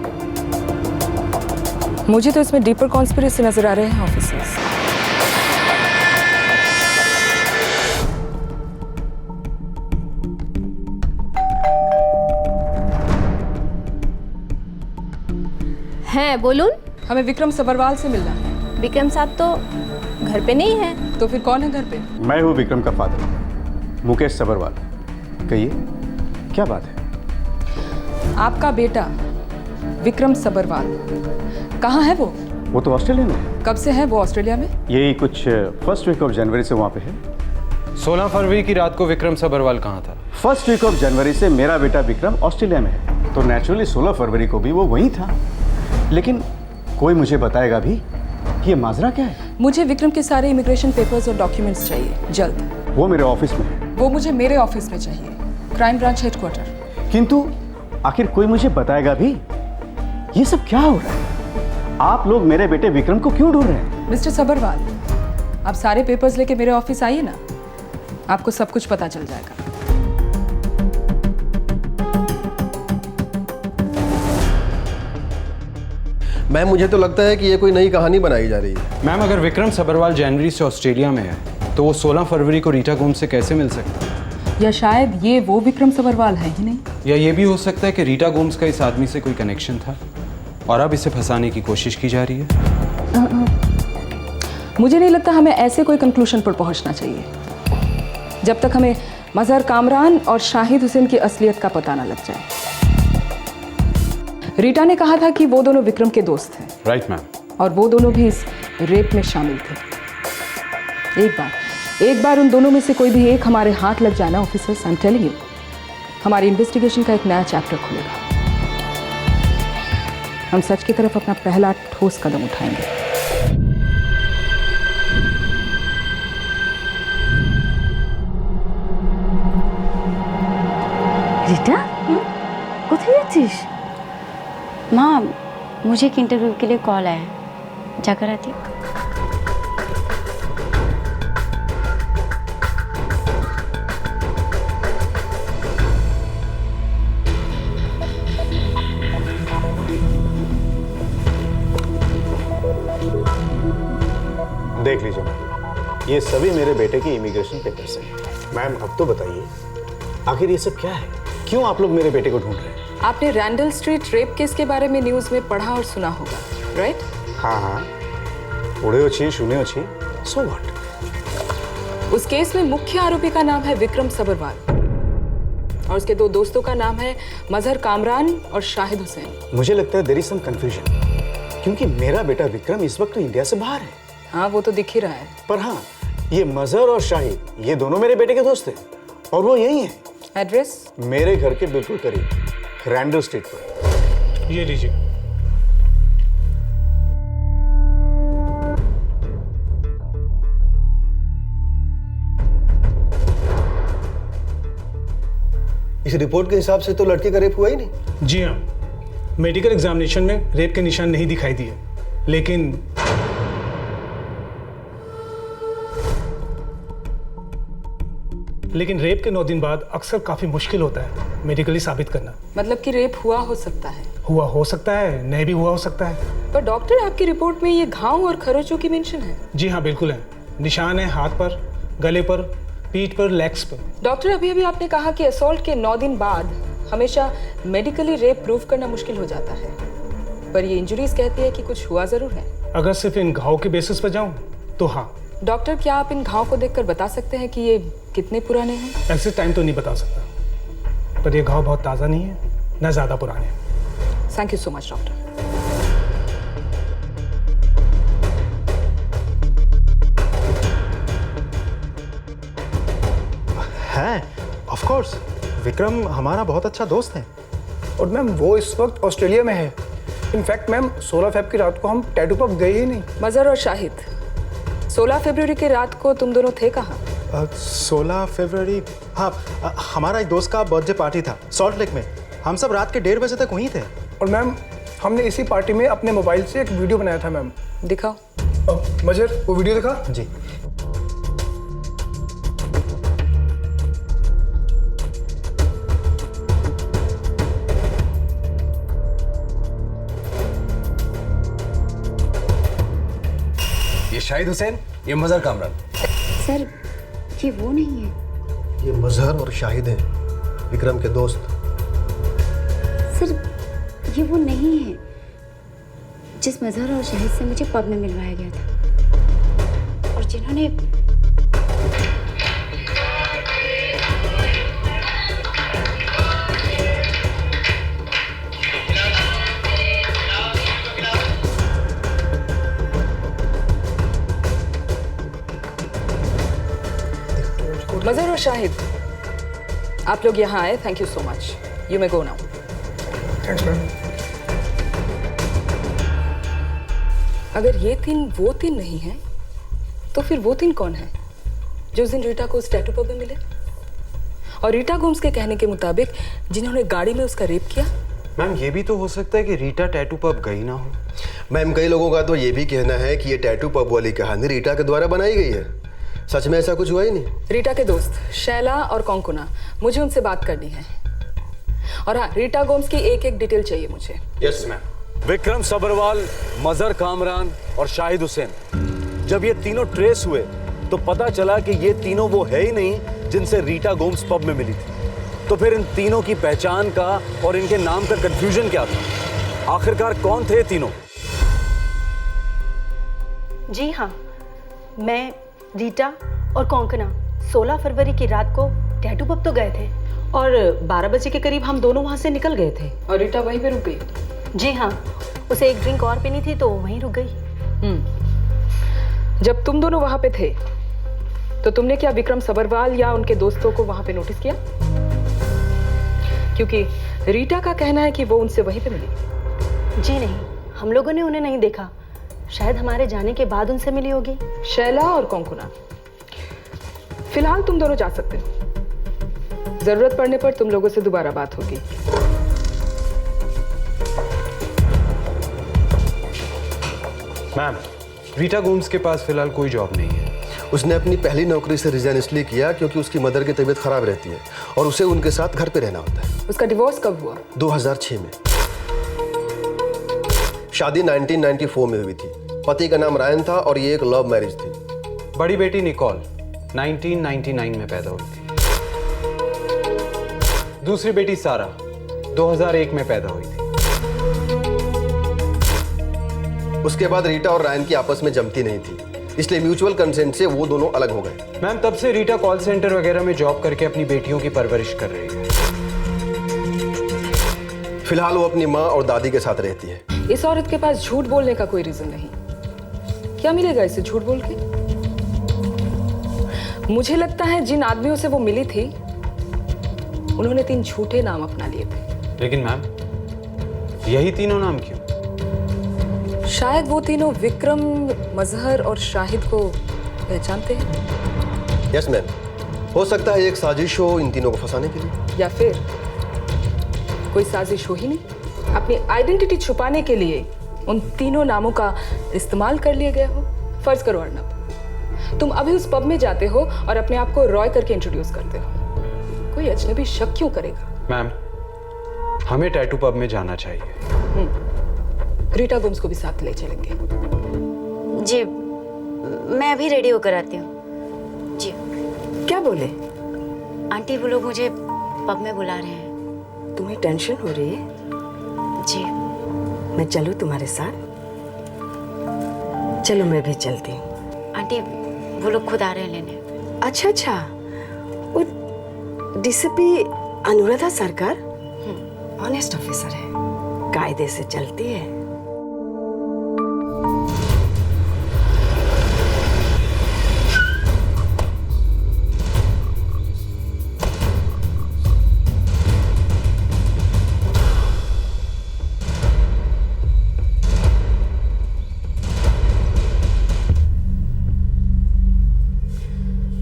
मुझे तो इसमें डीपर कॉन्स्पिरेसी नजर आ रहे हैं ऑफिसर्स। हैं, बोलून? हमें विक्रम सबरवाल से मिलना है। विक्रम साहब तो घर पे नहीं है। तो फिर कौन है घर पे? मैं हूँ विक्रम का फादर, मुकेश सबरवाल। कहिए, क्या बात है? आपका बेटा विक्रम सबरवाल कहाँ है वो? वो तो ऑस्ट्रेलिया में। कब से है वो ऑस्ट्रेलिया में? यही कुछ फर्स्ट वीक ऑफ जनवरी से वहाँ पे है। 16 फरवरी की रात को विक्रम सबरवाल कहाँ था? फर्स्ट वीक ऑफ जनवरी से मेरा बेटा विक्रम ऑस्ट्रेलिया में है, तो नेचुरली 16 फरवरी को भी वो वहीं था। लेकिन कोई मुझे बताएगा भी ये माजरा क्या है? मुझे विक्रम के सारे इमिग्रेशन पेपर्स और डॉक्यूमेंट्स चाहिए, जल्द। वो मेरे ऑफिस में है। वो मुझे मेरे ऑफिस में चाहिए, क्राइम ब्रांच हेडक्वार्टर। किंतु आखिर कोई मुझे बताएगा भी ये सब क्या हो रहा है? आप लोग मेरे बेटे विक्रम को क्यों ढूंढ रहे हैं? मिस्टर सबरवाल, आप सारे पेपर्स लेके मेरे ऑफिस आइए ना, आपको सब कुछ पता चल जाएगा। मैम, मुझे तो लगता है कि ये कोई नई कहानी बनाई जा रही है। मैम, अगर विक्रम सबरवाल जनवरी से ऑस्ट्रेलिया में है तो वो 16 फरवरी को रीटा गोम्स से कैसे मिल सकता है? या शायद ये वो विक्रम सबरवाल है ही नहीं। या ये भी हो सकता है कि रीटा गोम्स का इस आदमी से कोई कनेक्शन था और अब इसे फंसाने की कोशिश की जा रही है। मुझे नहीं लगता हमें ऐसे कोई कंक्लूजन पर पहुंचना चाहिए जब तक हमें मजहर कामरान और शाहिद हुसैन की असलियत का पता न लग जाए। रीटा ने कहा था कि वो दोनों विक्रम के दोस्त हैं। Right ma'am. और वो दोनों भी इस रेप में शामिल थे। एक बार उन दोनों में से कोई भी एक हमारे हाथ लग जाना officers, I am telling you, हमारी इन्वेस्टिगेशन का एक नया चैप्टर खुलेगा। हम सच की तरफ अपना पहला ठोस कदम उठाएंगे। रीटा, কোথায় যাচ্ছিস? माँ, मुझे एक इंटरव्यू के लिए कॉल आया है, जाकर आती हूँ। देख लीजिए मैम, ये सभी मेरे बेटे के इमिग्रेशन पेपर्स हैं। मैम अब तो बताइए, आखिर ये सब क्या है? क्यों आप लोग मेरे बेटे को ढूंढ रहे हैं? आपने रैंडल स्ट्रीट रेप केस के बारे में न्यूज़ में पढ़ा और सुना होगा, राइट? हाँ हाँ, पढ़े अच्छी सुने अच्छी, सो व्हाट? उस केस में मुख्य आरोपी का नाम है विक्रम सबरवाल और उसके दो दोस्तों का नाम है मजहर कामरान और शाहिद हुसैन। मुझे लगता है देयर इज सम कंफ्यूजन, क्योंकि मेरा बेटा विक्रम इस वक्त तो इंडिया से बाहर है। हाँ, वो तो दिख ही रहा है। पर हाँ, ये मजहर और शाहिद, ये दोनों मेरे बेटे के दोस्त हैं और वो यही हैं। एड्रेस? मेरे घर के बिल्कुल करीब, रैंडल स्ट्रीट पर। ये लीजिए। इस रिपोर्ट के हिसाब से तो लड़के का रेप हुआ ही नहीं। जी हाँ, मेडिकल एग्जामिनेशन में रेप के निशान नहीं दिखाई दिए, लेकिन रेप के 9 दिन बाद अक्सर काफी मुश्किल होता है मेडिकली साबित करना। मतलब कि रेप हुआ हो सकता है? हुआ हो सकता है, नहीं भी हुआ हो सकता है। पर डॉक्टर, आपकी रिपोर्ट में ये घाव और खरोचों की मेंशन है। जी हाँ, बिल्कुल है। निशान है हाथ पर, गले पर, पीठ पर, लेग्स पर। डॉक्टर, अभी आपने कहा कि असॉल्ट के 9 दिन बाद हमेशा मेडिकली रेप प्रूव करना मुश्किल हो जाता है, पर ये इंजरीज कहती है कि कुछ हुआ जरूर है। अगर सिर्फ इन घाव के बेसिस पर जाऊं तो हाँ। डॉक्टर, क्या आप इन घाव को देखकर बता सकते हैं कि ये कितने पुराने हैं? एग्जैक्ट टाइम तो नहीं बता सकता, पर ये घाव बहुत ताज़ा नहीं है, ना ज़्यादा पुराने। Thank you so much doctor. है, ऑफ कोर्स, विक्रम हमारा बहुत अच्छा दोस्त है। और मैम वो इस वक्त ऑस्ट्रेलिया में है। इनफैक्ट मैम 16 फेब की रात को हम टैटू पब गए ही नहीं। मजहर और शाहिद, 16 फरवरी की रात को तुम दोनों थे कहाँ? 16 फरवरी, हाँ, हमारा एक दोस्त का बर्थडे पार्टी था सॉल्ट लेक में। हम सब रात के 1:30 बजे तक वहीं थे। और मैम हमने इसी पार्टी में अपने मोबाइल से एक वीडियो बनाया था। मैम दिखाओ। मजहर, वो वीडियो दिखा। जी। ये शाहिद हुसैन, ये मजहर कामरान। सर, ये वो नहीं है। ये मजहर और शाहिद हैं, विक्रम के दोस्त। सर, ये वो नहीं है जिस मजहर और शाहिद से मुझे पब में मिलवाया गया था और जिन्होंने मजहर और शाहिद, आप लोग यहाँ आए, thank you so much. You may go now. Thanks ma'am. अगर ये तीन वो तीन नहीं हैं, तो फिर वो तीन कौन है जो उस दिन रीटा को उस टैटू पब में मिले? और रीटा गोम्स के कहने के मुताबिक जिन्होंने गाड़ी में उसका रेप किया? मैम, ये भी तो हो सकता है कि रीटा टैटू पब गई ना हो। मैम, कई लोगों का तो ये भी कहना है कि ये टैटू पब वाली कहानी रीटा के द्वारा बनाई गई है। सच में ऐसा कुछ हुआ ही नहीं। रीटा के दोस्त शैला और कोंकुना, मुझे उनसे बात करनी है। और हाँ, रीटा गोम्स की एक एक डिटेल चाहिए मुझे। Yes ma'am. विक्रम सबरवाल, मजहर कामरान और शाहिद हुसैन, जब ये तीनों ट्रेस हुए तो पता चला कि ये तीनों वो है ही नहीं जिनसे रीटा गोम्स पब में मिली थी। तो फिर इन तीनों की पहचान का और इनके नाम का कंफ्यूजन क्या था? आखिरकार कौन थे तीनों? जी हाँ, मैं, रीटा और कोंकणा 16 फरवरी की रात को टैटू पब तो गए थे और 12 बजे के करीब हम दोनों वहाँ से निकल गए थे। और रीटा वहीं पे रुक गई? जी हाँ, उसे एक ड्रिंक और पीनी थी तो वहीं रुक गई। जब तुम दोनों वहाँ पे थे तो तुमने क्या विक्रम सबरवाल या उनके दोस्तों को वहाँ पे नोटिस किया? क्योंकि रीटा का कहना है कि वो उनसे वहीं पे मिली। जी नहीं, हम लोगों ने उन्हें नहीं देखा। शायद हमारे जाने के बाद उनसे मिली होगी। शैला और कोंकणा, फिलहाल तुम दोनों जा सकते हो। जरूरत पड़ने पर तुम लोगों से दोबारा बात होगी। मैम, रीटा गोम्स के पास फिलहाल कोई जॉब नहीं है। उसने अपनी पहली नौकरी से रिजाइन इसलिए किया क्योंकि उसकी मदर की तबीयत खराब रहती है और उसे उनके साथ घर पे रहना होता है। उसका डिवोर्स कब हुआ? 2006 में। शादी 1994 में हुई थी। पति का नाम रायन था और ये एक लव मैरिज थी। बड़ी बेटी निकोल 1999 में पैदा हुई थी। दूसरी बेटी सारा 2001 में पैदा हुई थी। उसके बाद रीटा और रायन की आपस में जमती नहीं थी, इसलिए म्यूचुअल कंसेंट से वो दोनों अलग हो गए। मैम, तब से रीटा कॉल सेंटर वगैरह में जॉब करके अपनी बेटियों की परवरिश कर रही है। फिलहाल वो अपनी माँ और दादी के साथ रहती है। इस औरत के पास झूठ बोलने का कोई रीजन नहीं। क्या मिलेगा इसे झूठ बोल के? मुझे लगता है जिन आदमियों से वो मिली थी उन्होंने 3 झूठे नाम अपना लिए थे। लेकिन मैम, यही तीनों नाम क्यों? शायद वो तीनों विक्रम, मजहर और शाहिद को पहचानते हैं। यस मैम, हो सकता है एक साजिश हो इन तीनों को फंसाने के लिए। या फिर कोई साजिश हो ही नहीं, अपनी आइडेंटिटी छुपाने के लिए उन तीनों नामों का इस्तेमाल कर लिया गया हो। फर्ज करो अर्नब, तुम अभी उस पब में जाते हो और अपने आप को रॉय करके इंट्रोड्यूस करते हो। कोई अजनबी शक क्यों करेगा? मैम, हमें टैटू पब में जाना चाहिए। रीटा गोम्स को भी साथ ले चलेंगे। जी, मैं अभी रेडी होकर आती हूँ। जी। क्या बोले? आंटी, वो लोग मुझे पब में बुला रहे हैं। तुम्हें टेंशन हो रही है? जी। मैं चलूं तुम्हारे साथ? चलो, मैं भी चलती हूँ। आंटी, वो लोग खुद आ रहे हैं लेने। अच्छा, वो डीसीपी अनुराधा सरकार ऑनेस्ट ऑफिसर है, कायदे से चलती है।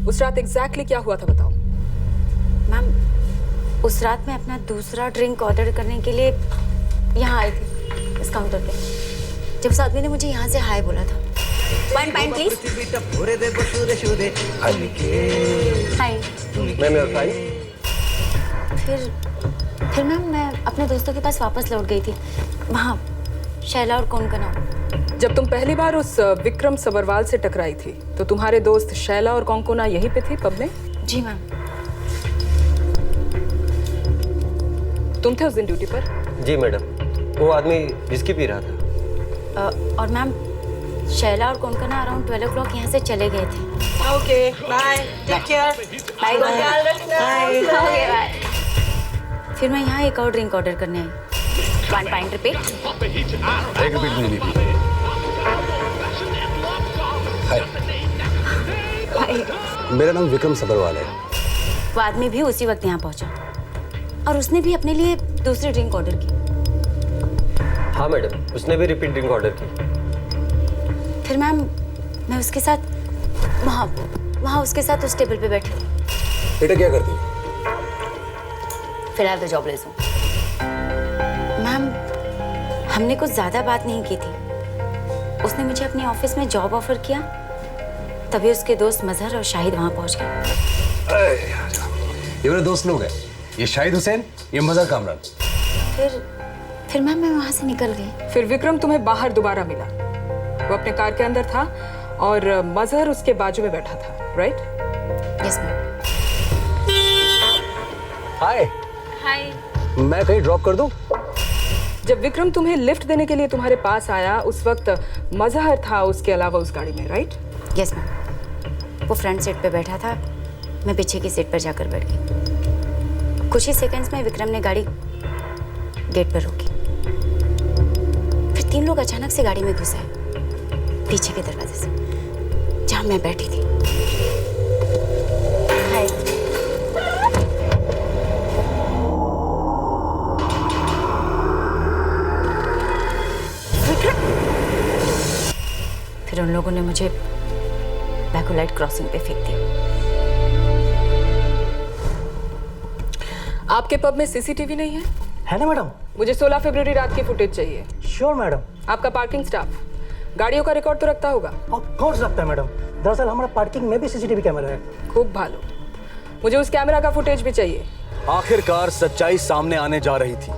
उस रात एग्जैक्टली क्या हुआ था बताओ। मैम, उस रात मैं अपना दूसरा ड्रिंक ऑर्डर करने के लिए यहाँ आई थी इस काउंटर पे, जब उस आदमी ने मुझे यहाँ से हाय बोला था। 1 पाइंट प्लीज। हाय। फिर मैम मैं अपने दोस्तों के पास वापस लौट गई थी। वहाँ शैला और कोंकणा। जब तुम पहली बार उस विक्रम सबरवाल से टकराई थी तो तुम्हारे दोस्त शैला और कोंकणा यहीं पे थी पब में? जी मैम। तुम थे उस दिन ड्यूटी पर? जी मैडम, वो आदमी विस्की पी रहा था। और मैम, शैला और कोंकणा अराउंड 12 o'clock यहाँ से चले गए थे। Okay, bye, take care, bye bye. फिर मैं यहाँ एक और ड्रिंक ऑर्डर करने आई। 1 पाइंट रिपीट। एक रिपीट नहीं दी। मेरा नाम विक्रम सबरवाल है। वो आदमी भी उसी वक्त यहाँ पहुंचा और उसने भी अपने लिए दूसरी ड्रिंक ऑर्डर की। हाँ मैडम, उसने भी रिपीट ड्रिंक ऑर्डर की। फिर मैम मैं उसके साथ वहाँ उसके साथ उस टेबल पे बैठी थी। बेटा क्या करती? फिलहाल तो जॉबलेस हूँ। मैम, हमने कुछ ज्यादा बात नहीं की थी। उसने मुझे अपने ऑफिस में जॉब ऑफर किया, तभी उसके दोस्त मजहर और शाहिद वहाँ पहुँच गए। ये मेरे दोस्त लोग हैं, ये शाहिद हुसैन, ये मजहर कामरान। फिर मैम मैं वहाँ से निकल गई। फिर विक्रम तुम्हें बाहर दोबारा मिला। वो अपने कार के अंदर था और मजहर उसके बाजू में बैठा था, right? Yes ma'am. Hi. Hi. मैं कहीं ड्रॉप कर दूं? जब विक्रम तुम्हें लिफ्ट देने के लिए तुम्हारे पास आया उस वक्त मजहर था उसके अलावा उस गाड़ी में, राइट? Yes ma'am. वो फ्रंट सीट पे बैठा था, मैं पीछे की सीट पर जाकर बैठ गई। कुछ ही सेकंड्स में विक्रम ने गाड़ी गेट पर रोकी। फिर 3 लोग अचानक से गाड़ी में घुस आए पीछे के दरवाजे से, जहां मैं बैठी थी। हाय। फिर उन लोगों ने मुझे बैकोलाइट क्रॉसिंग पे फेंक दिया। आपके पब में सीसीटीवी नहीं है? है ना मैडम। मुझे 16 फरवरी रात की फुटेज चाहिए। Sure madam. आपका पार्किंग स्टाफ गाड़ियों का रिकॉर्ड तो रखता होगा? ऑफ कोर्स रखता है मैडम। दरअसल हमारा पार्किंग में भी सीसीटीवी कैमरा है। खूब भालो। मुझे उस कैमरा का फुटेज भी चाहिए। आखिरकार सच्चाई सामने आने जा रही थी।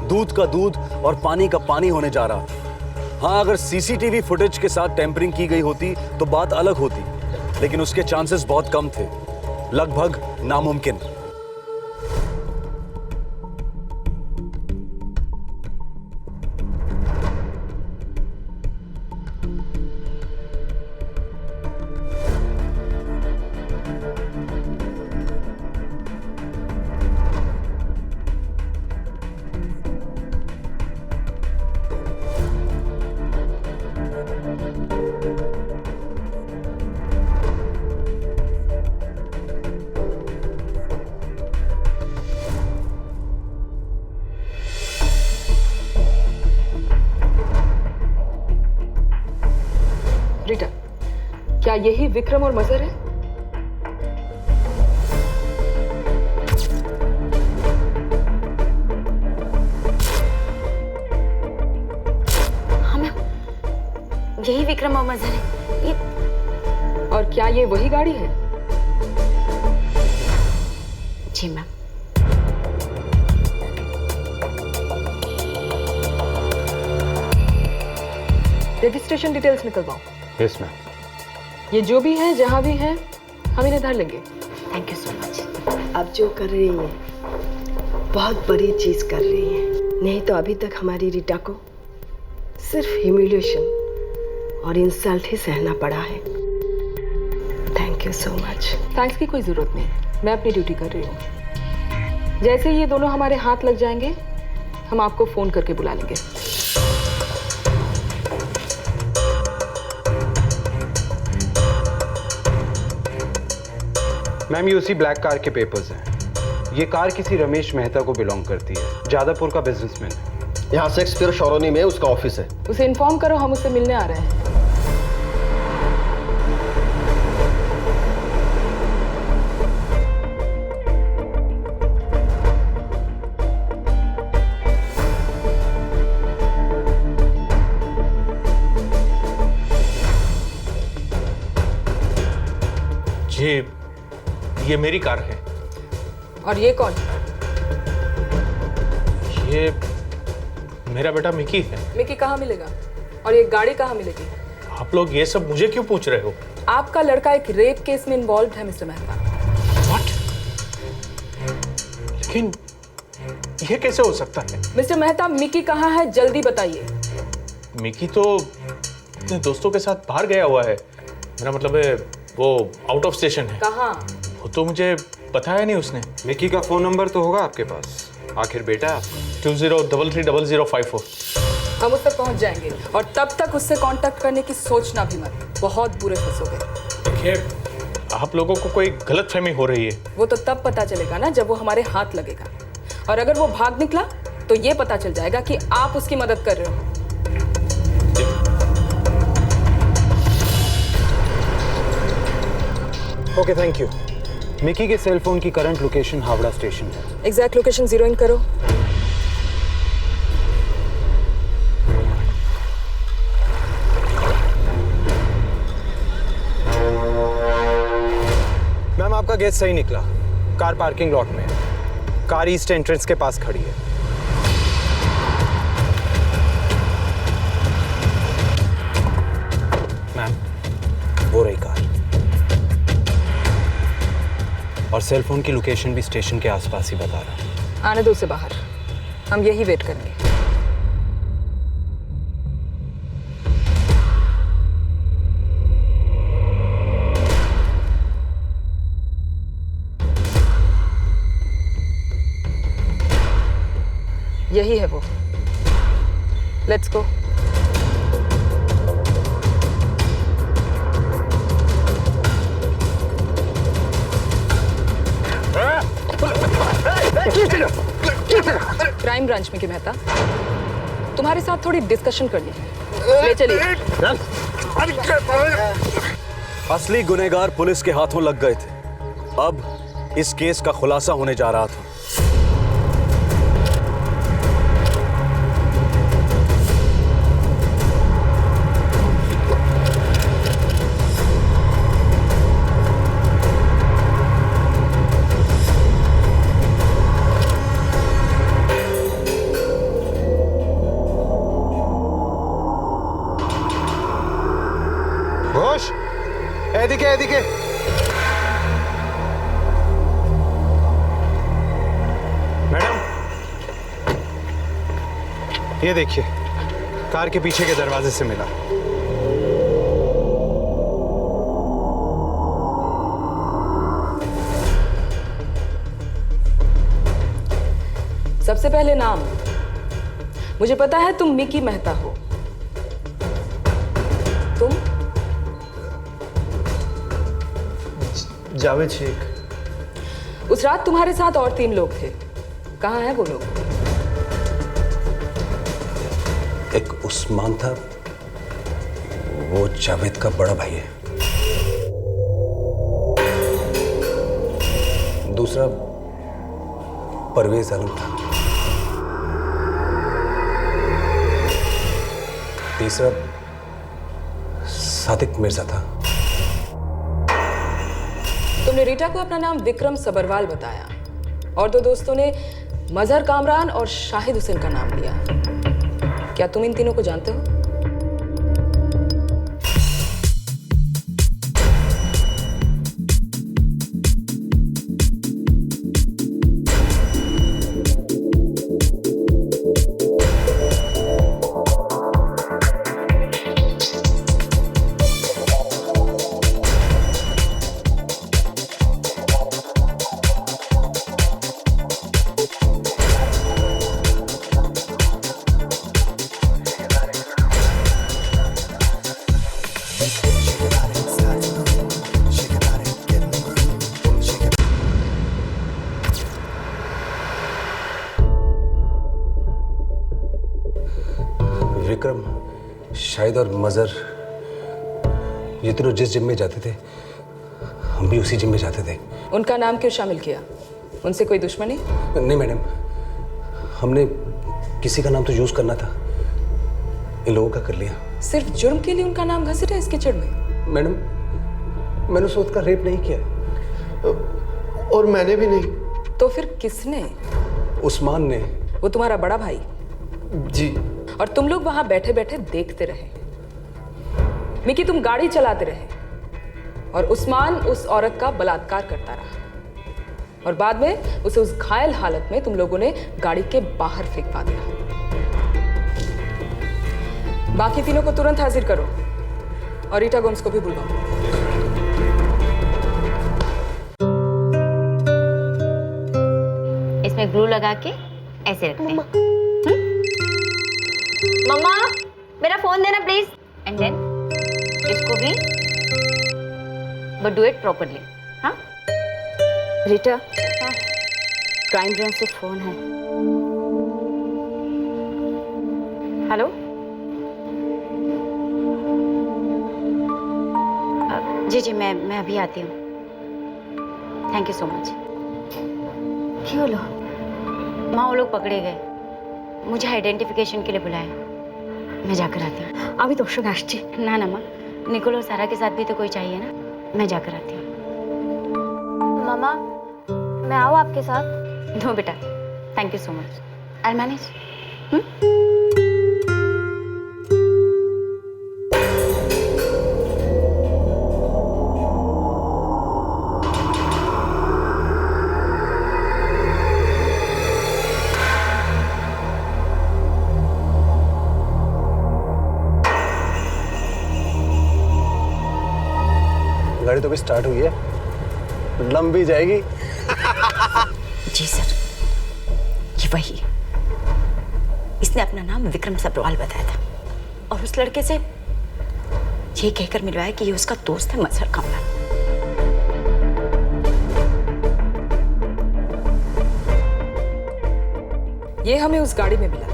दूध का दूध और पानी का पानी होने जा रहा था। हाँ, अगर सीसीटीवी फुटेज के साथ टेम्परिंग की गई होती तो बात अलग होती, लेकिन उसके चांसेस बहुत कम थे, लगभग नामुमकिन। रीटा, क्या यही विक्रम और मजहर है? हाँ मैम, यही विक्रम और मजहर है। ये और क्या ये वही गाड़ी है? जी मैम। रजिस्ट्रेशन डिटेल्स निकलवाओ। Yes ma'am. ये जो भी है, जहां भी है, हम इन्हें धर लेंगे। Thank you so much. अब जो कर रही हैं बहुत बड़ी चीज कर रही हैं। नहीं तो अभी तक हमारी रीटा को सिर्फ ह्यूमिलिएशन और इंसल्ट ही सहना पड़ा है। Thank you so much. Thanks की कोई जरूरत नहीं, मैं अपनी ड्यूटी कर रही हूँ। जैसे ये दोनों हमारे हाथ लग जाएंगे हम आपको फोन करके बुला लेंगे। मैम, ये उसी ब्लैक कार के पेपर्स हैं। ये कार किसी रमेश मेहता को बिलोंग करती है, जादवपुर का बिजनेसमैन है। यहाँ शेक्सपियर कॉलोनी में उसका ऑफिस है। उसे इन्फॉर्म करो, हम उससे मिलने आ रहे हैं। जी, ये मेरी कार है। और ये कौन? ये मेरा बेटा मिकी है। मिकी कहाँ मिलेगा? और ये गाड़ी कहाँ मिलेगी? आप लोग ये सब मुझे क्यों पूछ रहे हो? आपका लड़का एक रेप केस में इन्वॉल्व है मिस्टर मेहता। लेकिन ये कैसे हो सकता है? मिस्टर मेहता, मिकी कहाँ है, जल्दी बताइए। मिकी तो अपने दोस्तों के साथ बाहर गया हुआ है। मेरा मतलब है वो आउट ऑफ स्टेशन है। कहाँ? वो तो मुझे बताया नहीं उसने। मिकी का फोन नंबर तो होगा आपके पास, आखिर बेटा है आपका। 20330054। हम उस तक पहुंच जाएंगे और तब तक उससे कांटेक्ट करने की सोचना भी मत, बहुत बुरे फंसोगे। देखिए, आप लोगों को कोई गलतफहमी हो रही है। वो तो तब पता चलेगा ना जब वो हमारे हाथ लगेगा, और अगर वो भाग निकला तो ये पता चल जाएगा कि आप उसकी मदद कर रहे हो। Okay, thank you. मिकी के सेल फोन की करंट लोकेशन हावड़ा स्टेशन है। एग्जैक्ट लोकेशन जीरो इन करो। मैम, आपका गेस सही निकला। कार पार्किंग लॉट में है। कार ईस्ट एंट्रेंस के पास खड़ी है। मैम, वो रही कार। और सेल फोन की लोकेशन भी स्टेशन के आसपास ही बता रहा है। आने दो उसे बाहर, हम यही वेट करेंगे। यही है वो। Let's go. क्राइम ब्रांच में की मेहता, तुम्हारे साथ थोड़ी डिस्कशन करनी है। ले चलिए। असली गुनहगार पुलिस के हाथों लग गए थे। अब इस केस का खुलासा होने जा रहा था। ঘোষ, এদিকে এদিকে। मैडम, ये देखिए, कार के पीछे के दरवाजे से मिला। सबसे पहले नाम। मुझे पता है तुम मिकी मेहता हो। तुम? जावेद शेख। उस रात तुम्हारे साथ और 3 लोग थे। कहाँ हैं वो लोग? एक उस्मान था, वो जावेद का बड़ा भाई है। दूसरा परवेज आलम था। तीसरा सादिक मिर्जा था। तुमने रीटा को अपना नाम विक्रम सबरवाल बताया और 2 दोस्तों ने मजहर कामरान और शाहिद हुसैन का नाम लिया। क्या तुम इन तीनों को जानते हो? विक्रम, शाहिद और मजहर, ये तीनों जिस जिम में जाते थे, हम भी उसी जिम में जाते थे। उनका नाम क्यों शामिल किया? उनसे कोई दुश्मनी? नहीं मैडम, हमने किसी का नाम तो यूज करना था, इन लोगों का कर लिया। सिर्फ जुर्म के लिए उनका नाम घसीटा इस कीचड़ में? मैडम, मैंने उस वक्त का रेप नहीं किया, और मैंने भी नहीं। तो फिर किसने? उस्मान ने। वो तुम्हारा बड़ा भाई? जी। और तुम लोग वहां बैठे बैठे देखते रहे। मिकी, तुम गाड़ी चलाते रहे और उस्मान उस औरत का बलात्कार करता रहा और बाद में उसे उस घायल हालत में तुम लोगों ने गाड़ी के बाहर फेंकवा दिया। बाकी तीनों को तुरंत हाजिर करो और रीटा गोम्स को भी बुलवाओ। इसमें ग्लू लगा के ऐसे रखते हैं। मम्मा, मेरा फोन देना प्लीज। एंड देन इसको भी, बट डू इट प्रॉपरली। हाँ रीटा, क्राइम ब्रांच से फोन है। हेलो, जी जी, मैं अभी आती हूँ। Thank you so much. क्यों लो? माँ, वो लोग पकड़े गए, मुझे आइडेंटिफिकेशन के लिए बुलाया। मैं जाकर आती हूँ। अभी तो शुभ आश्ची। ना ना माँ, निकोल और सारा के साथ भी तो कोई चाहिए ना। मैं जाकर आती हूँ। मम्मा, मैं आऊँ आपके साथ? नो बेटा, thank you so much, I manage. गाड़ी तो भी स्टार्ट हुई है, लंबी जाएगी। जी सर, ये वही है। इसने अपना नाम विक्रम सब्रवाल बताया था और उस लड़के से ये कहकर मिलवाया कि ये उसका दोस्त है मजहर कामरान। ये हमें उस गाड़ी में मिला।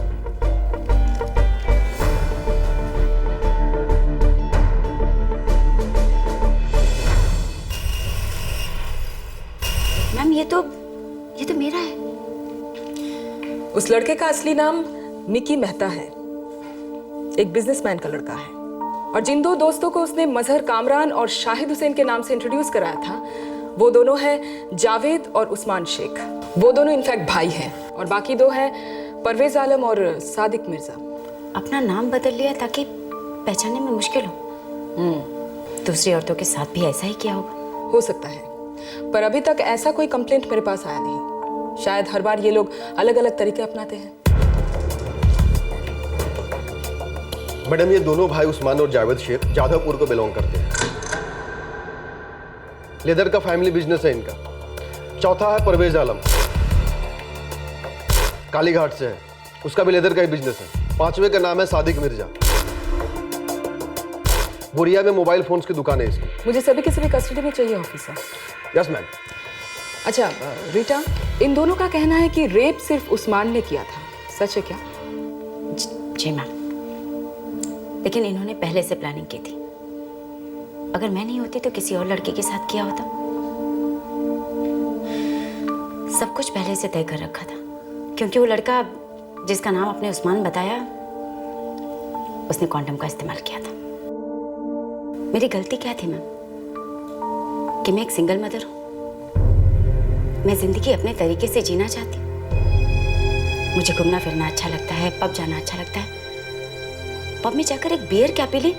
मैम ये तो मेरा है। उस लड़के का असली नाम मिकी मेहता है, एक बिजनेसमैन का लड़का है। और जिन दो दोस्तों को उसने मजहर कामरान और शाहिद हुसैन के नाम से इंट्रोड्यूस कराया था, वो दोनों हैं जावेद और उस्मान शेख। वो दोनों इनफैक्ट भाई हैं। और बाकी दो हैं परवेज आलम और सादिक मिर्जा। अपना नाम बदल लिया ताकि पहचानने में मुश्किल हो। दूसरी औरतों के साथ भी ऐसा ही किया होगा। हो सकता है, पर अभी तक ऐसा कोई कंप्लेंट मेरे पास आया नहीं। शायद हर बार ये लोग अलग अलग तरीके अपनाते हैं। मैडम, ये दोनों भाई उस्मान और जावेद शेख जाधवपुर को बिलोंग करते हैं। लेदर का फैमिली बिजनेस है इनका। चौथा है परवेज आलम, कालीघाट से है, उसका भी लेदर का ही बिजनेस है। पांचवे का नाम है सादिक मिर्जा, बुरिया में मोबाइल फोन्स की दुकान है इसकी। मुझे सभी के सभी कस्टडी में चाहिए ऑफिसर। Yes ma'am. अच्छा रीटा, इन दोनों का कहना है कि रेप सिर्फ उस्मान ने किया था, सच है क्या? जी मैम, लेकिन इन्होंने पहले से प्लानिंग की थी। अगर मैं नहीं होती तो किसी और लड़के के साथ किया होता। सब कुछ पहले से तय कर रखा था, क्योंकि वो लड़का जिसका नाम आपने उस्मान बताया, उसने कॉन्डम का इस्तेमाल किया था। मेरी गलती क्या थी मैम कि मैं एक सिंगल मदर हूँ। मैं जिंदगी अपने तरीके से जीना चाहती हूँ। मुझे घूमना फिरना अच्छा लगता है, पब जाना अच्छा लगता है। पब में जाकर एक बियर क्या पी ले?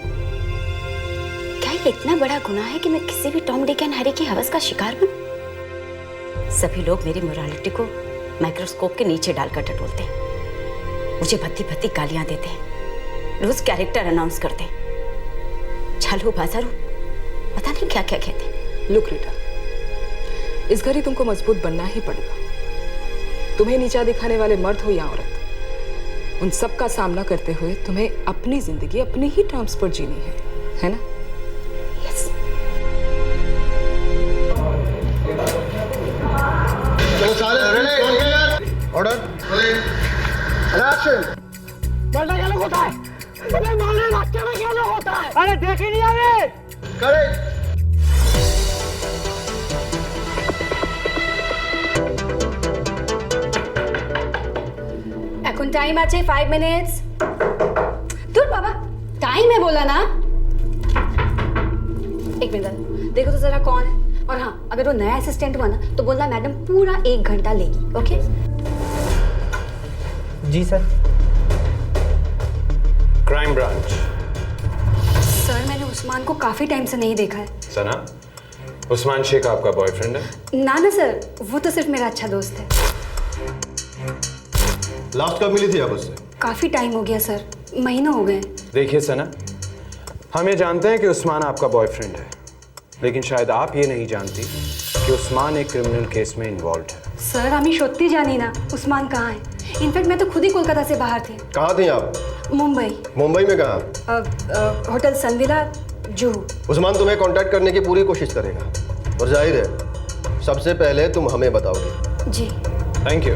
क्या ये इतना बड़ा गुनाह है कि मैं किसी भी टॉम डिक एंड हैरी की हवस का शिकार बनूं? सभी लोग मेरी मोरालिटी को माइक्रोस्कोप के नीचे डालकर टटोलते हैं, मुझे भद्दी भद्दी गालियां देते हैं, रोज कैरेक्टर अनाउंस करते हैं, चालू बाजारू पता नहीं क्या क्या कहते हैं। लुक रीटा, इस घड़ी तुमको मजबूत बनना ही पड़ेगा। तुम्हें नीचा दिखाने वाले मर्द हो या औरत, उन सब का सामना करते हुए तुम्हें अपनी जिंदगी अपने ही टर्म्स पर जीनी है ना? यस। ऑर्डर। मरना क्या लोग होता है? मारने रास्ते में क्या लोग होता है? अरे देख ही नहीं आवे। करेक्ट। এখন টাইম আছে 5 মিনিটস। दूर बाबा, टाइम है बोला ना। एक मिनट देखो तो जरा कौन है। और हाँ, अगर वो नया असिस्टेंट हुआ ना तो बोलना मैडम पूरा 1 घंटा लेगी। ओके जी सर। Crime branch. सर, मैंने उस्मान को काफी टाइम से नहीं देखा है। सना, उस्मान शेख आपका बॉयफ्रेंड है? ना ना सर, वो तो सिर्फ मेरा अच्छा दोस्त है। लास्ट कब मिली थी आप उससे? काफी टाइम हो गया सर, महीनों हो गए। देखिए सना, हम ये जानते हैं कि उस्मान आपका बॉयफ्रेंड है, लेकिन शायद आप ये नहीं जानती कि उस्मान एक क्रिमिनल केस में इन्वॉल्व है। सर, आम्ही शोधती जानी ना उस्मान कहाँ है। इनफैक्ट मैं तो खुद ही कोलकाता से बाहर थी। कहाँ थी आप? मुंबई। मुंबई में कहाँ? होटल सनविला, जुहू। उस्मान तुम्हें कांटेक्ट करने की पूरी कोशिश करेगा और जाहिर है सबसे पहले तुम हमें बताओगे। जी। Thank you.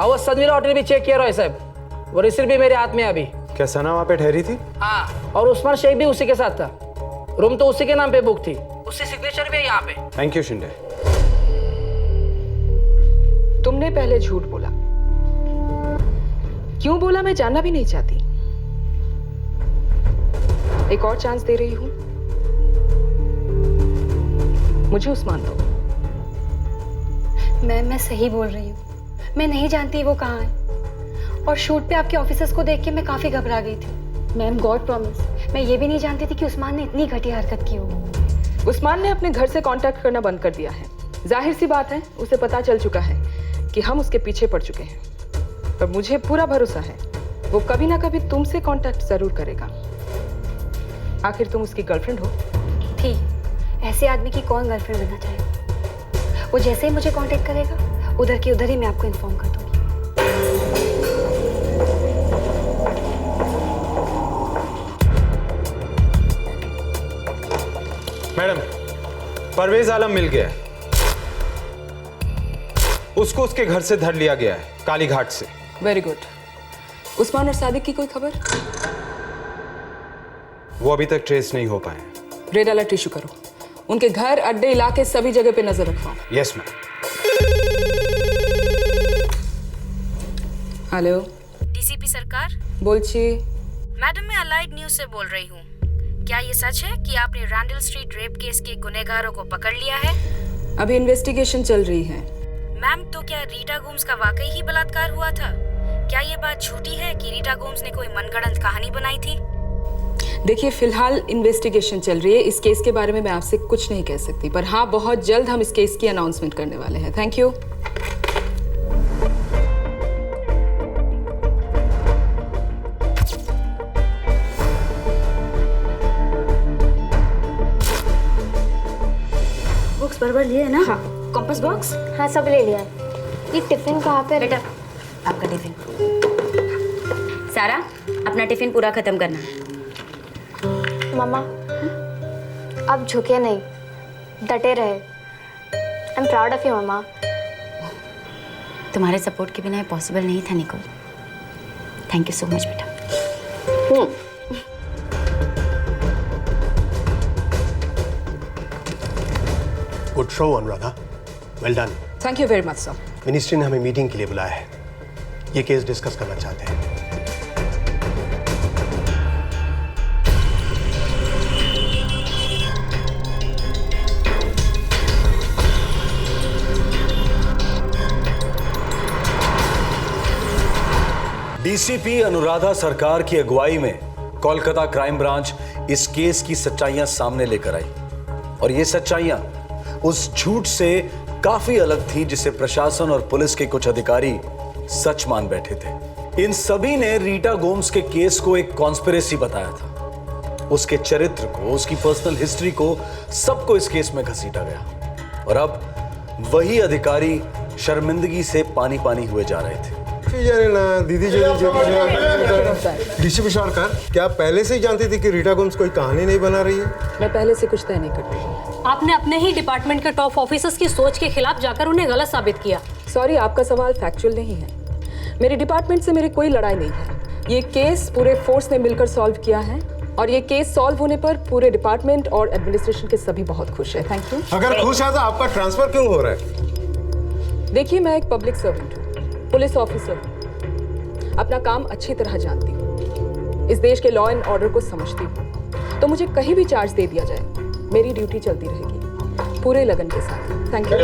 वो सनविला होटल भी चेक किया रॉय साहब, वो रिसीट भी मेरे हाथ में है अभी। क्या सना वहाँ पे ठहरी थी? हाँ, और उस्मान शेख भी उसी के साथ था। रूम तो उसी के नाम पे बुक थी, उसकी सिग्नेचर भी है यहाँ पे। Thank you Shinde. तुमने पहले झूठ बोला। क्यों बोला मैं जानना भी नहीं चाहती। एक और चांस दे रही हूं, मुझे उस्मान दो। मैं सही बोल रही हूँ। मैं नहीं जानती वो कहाँ है। और शूट पे आपके ऑफिसर्स को देख के मैं काफी घबरा गई थी। मैम, गॉड प्रॉमिस, मैं ये भी नहीं जानती थी कि उस्मान ने इतनी घटिया हरकत की होगी। उस्मान ने अपने घर से कांटेक्ट करना बंद कर दिया है। जाहिर सी बात है, उसे पता चल चुका है कि हम उसके पीछे पड़ चुके हैं, पर मुझे पूरा भरोसा है वो कभी ना कभी तुमसे कांटेक्ट जरूर करेगा। आखिर तुम उसकी गर्लफ्रेंड हो। ठीक, ऐसे आदमी की कौन गर्लफ्रेंड बनना चाहेगा। वो जैसे ही मुझे कांटेक्ट करेगा उधर की उधर ही मैं आपको इन्फॉर्म कर दूंगी। मैडम, परवेज आलम मिल गया है। उसको उसके घर से धर लिया गया है, काली घाट से। Very good. उस्मान और सादिक की कोई खबर? वो अभी तक ट्रेस नहीं हो पाए। रेड अलर्ट इशू करो, उनके घर, अड्डे, इलाके सभी जगह पे नजर रखवाओ। Yes ma'am. Hello, DCP Sarkar बोलची। मैडम, मैं अलाइड न्यूज से बोल रही हूँ। क्या ये सच है कि आपने रैंडल स्ट्रीट रेप केस के गुनहगारों को पकड़ लिया है? अभी इन्वेस्टिगेशन चल रही है। मैम, तो क्या रीटा गोम्स का वाकई ही बलात्कार हुआ था? क्या ये बात झूठी है कि रीटा गोम्स ने कोई मनगढ़ंत कहानी बनाई थी? देखिए, फिलहाल इन्वेस्टिगेशन चल रही है। इस केस के बारे में मैं आपसे कुछ नहीं कह सकती, पर हाँ, बहुत जल्द हम इस केस की अनाउंसमेंट करने वाले हैं। Thank you. बुक्स बराबर लिए है ना? हाँ। Compass box? हाँ, सब ले लिया है। ये टिफिन कहाँ पे? बेटा, आपका टिफिन। सारा, अपना टिफिन पूरा खत्म करना। मम्मा, अब झुके नहीं, डटे रहे। I am proud of you मम्मा। तुम्हारे सपोर्ट के बिना ये पॉसिबल नहीं था Nicole. Thank you so much बेटा। Good show Anuradha, well done. Thank you very much sir. Ministry ने हमें मीटिंग के लिए बुलाया है, ये केस डिस्कस करना चाहते हैं। डीसीपी अनुराधा सरकार की अगुवाई में कोलकाता क्राइम ब्रांच इस केस की सच्चाइयां सामने लेकर आई, और ये सच्चाइयां उस झूठ से काफी अलग थी जिसे प्रशासन और पुलिस के कुछ अधिकारी सच मान बैठे थे। इन सभी ने रीटा गोम्स के केस को एक कॉन्स्पिरेसी बताया था। उसके चरित्र को, उसकी पर्सनल हिस्ट्री को, सबको इस केस में घसीटा गया, और अब वही अधिकारी शर्मिंदगी से पानी पानी हुए जा रहे थे। दीदी डीसीपी सरकार, क्या आप पहले से ही जानती थी कि रीटा गोम्स कोई कहानी नहीं बना रही है? मैं पहले से कुछ तय नहीं करती। आपने अपने ही डिपार्टमेंट के टॉप ऑफिसर्स की सोच के खिलाफ जाकर उन्हें गलत साबित किया। सॉरी, आपका सवाल फैक्चुअल नहीं है। मेरे डिपार्टमेंट से मेरी कोई लड़ाई नहीं है। ये केस पूरे फोर्स ने मिलकर सॉल्व किया है, और ये केस सॉल्व होने पर पूरे डिपार्टमेंट और एडमिनिस्ट्रेशन के सभी बहुत खुश है। Thank you. अगर खुश है तो आपका ट्रांसफर क्यों हो रहा है? देखिए, मैं एक पब्लिक सर्वेंट हूँ, पुलिस ऑफिसर हूँ, अपना काम अच्छी तरह जानती हूँ, इस देश के लॉ एंड ऑर्डर को समझती हूँ, तो मुझे कहीं भी चार्ज दे दिया जाए, मेरी ड्यूटी चलती रहेगी पूरे लगन के साथ। Thank you.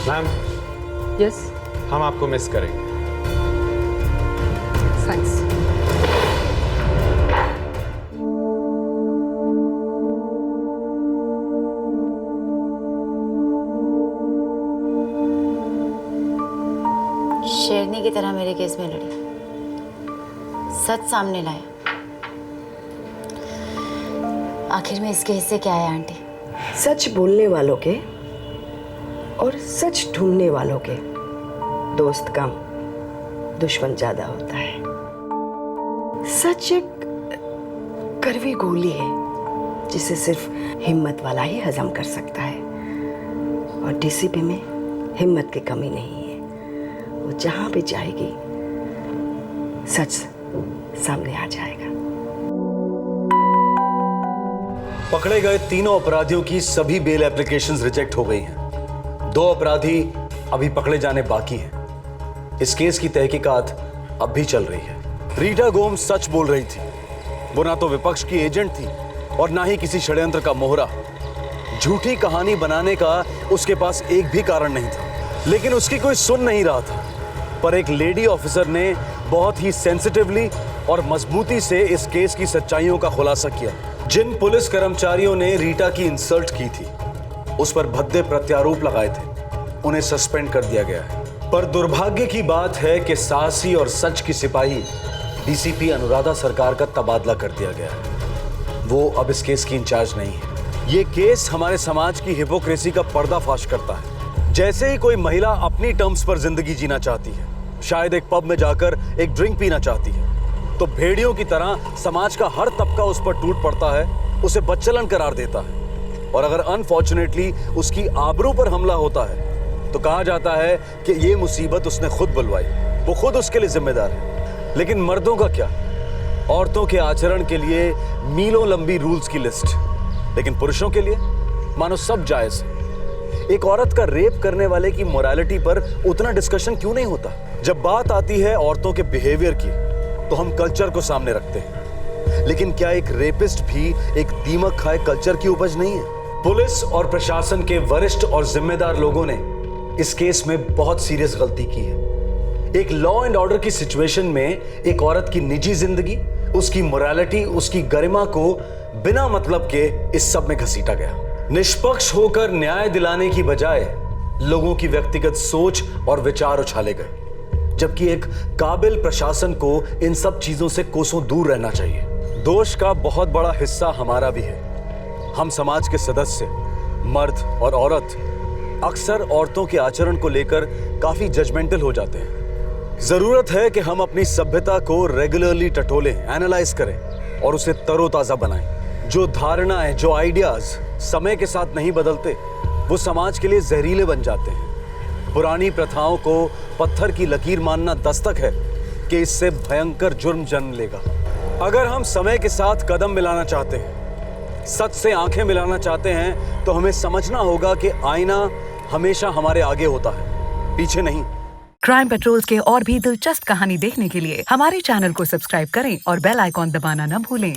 मैम, यस, हम आपको मिस करेंगे। थैंक्स। शेरनी की तरह मेरे केस में लड़ी, सच सामने लाया। आखिर में इसके हिस्से क्या है आंटी? सच बोलने वालों के और सच ढूंढने वालों के दोस्त कम, दुश्मन ज्यादा होता है। सच एक कड़वी गोली है जिसे सिर्फ हिम्मत वाला ही हजम कर सकता है, और डीसीपी में हिम्मत की कमी नहीं है। वो जहां भी जाएगी सच सामने आ जाएगा। पकड़े गए तीनों अपराधियों की सभी बेल एप्लीकेशंस रिजेक्ट हो गई हैं। 2 अपराधी अभी पकड़े जाने बाकी हैं। इस केस की तहकीकात अब भी चल रही है। रीटा गोम्स सच बोल रही थी। वो ना तो विपक्ष की एजेंट थी और ना ही किसी षड्यंत्र का मोहरा। झूठी कहानी बनाने का उसके पास एक भी कारण नहीं था, लेकिन उसकी कोई सुन नहीं रहा था। पर एक लेडी ऑफिसर ने बहुत ही सेंसिटिवली और मजबूती से इस केस की सच्चाइयों का खुलासा किया। जिन पुलिस कर्मचारियों ने रीटा की इंसल्ट की थी, उस पर भद्दे प्रत्यारोप लगाए थे, उन्हें सस्पेंड कर दिया गया है। पर दुर्भाग्य की बात है कि साहसी और सच की सिपाही डीसीपी अनुराधा सरकार का तबादला कर दिया गया है। वो अब इस केस की इंचार्ज नहीं है। ये केस हमारे समाज की हिपोक्रेसी का पर्दाफाश करता है। जैसे ही कोई महिला अपनी टर्म्स पर जिंदगी जीना चाहती है, शायद एक पब में जाकर एक ड्रिंक पीना चाहती है, तो भेड़ियों की तरह समाज का हर तबका उस पर टूट पड़ता है, उसे बदचलन करार देता है। और अगर अनफॉर्चुनेटली उसकी आबरू पर हमला होता है तो कहा जाता है कि ये मुसीबत उसने खुद बुलवाई, वो खुद उसके लिए जिम्मेदार है। लेकिन मर्दों का क्या? औरतों के आचरण के लिए मीलों लंबी रूल्स की लिस्ट, लेकिन पुरुषों के लिए मानो सब जायज है। एक औरत का रेप करने वाले की मोरालिटी पर उतना डिस्कशन क्यों नहीं होता? जब बात आती है औरतों के बिहेवियर की तो हम कल्चर को सामने रखते हैं, लेकिन क्या एक रेपिस्ट भी एक दीमक खाए कल्चर की उपज नहीं है? पुलिस और प्रशासन के वरिष्ठ और जिम्मेदार लोगों ने इस केस में बहुत सीरियस गलती की है। एक लॉ एंड ऑर्डर की सिचुएशन में एक औरत की निजी जिंदगी, उसकी मोरालिटी, उसकी गरिमा को बिना मतलब के इस सब में घसीटा गया। निष्पक्ष होकर न्याय दिलाने की बजाय लोगों की व्यक्तिगत सोच और विचार उछाले गए, जबकि एक काबिल प्रशासन को इन सब चीजों से कोसों दूर रहना चाहिए। दोष का बहुत बड़ा हिस्सा हमारा भी है। हम समाज के सदस्य, मर्द और औरत, अक्सर औरतों के आचरण को लेकर काफी जजमेंटल हो जाते हैं। जरूरत है कि हम अपनी सभ्यता को रेगुलरली टटोलें, एनालाइज करें और उसे तरोताजा बनाएं। जो धारणाएं, जो आइडियाज समय के साथ नहीं बदलते, वो समाज के लिए जहरीले बन जाते हैं। पुरानी प्रथाओं को पत्थर की लकीर मानना दस्तक है कि इससे भयंकर जुर्म जन्म लेगा। अगर हम समय के साथ कदम मिलाना चाहते हैं, सच से आंखें मिलाना चाहते हैं, तो हमें समझना होगा कि आईना हमेशा हमारे आगे होता है, पीछे नहीं। क्राइम पेट्रोल्स के और भी दिलचस्प कहानी देखने के लिए हमारे चैनल को सब्सक्राइब करें और बेल आइकॉन दबाना न भूलें।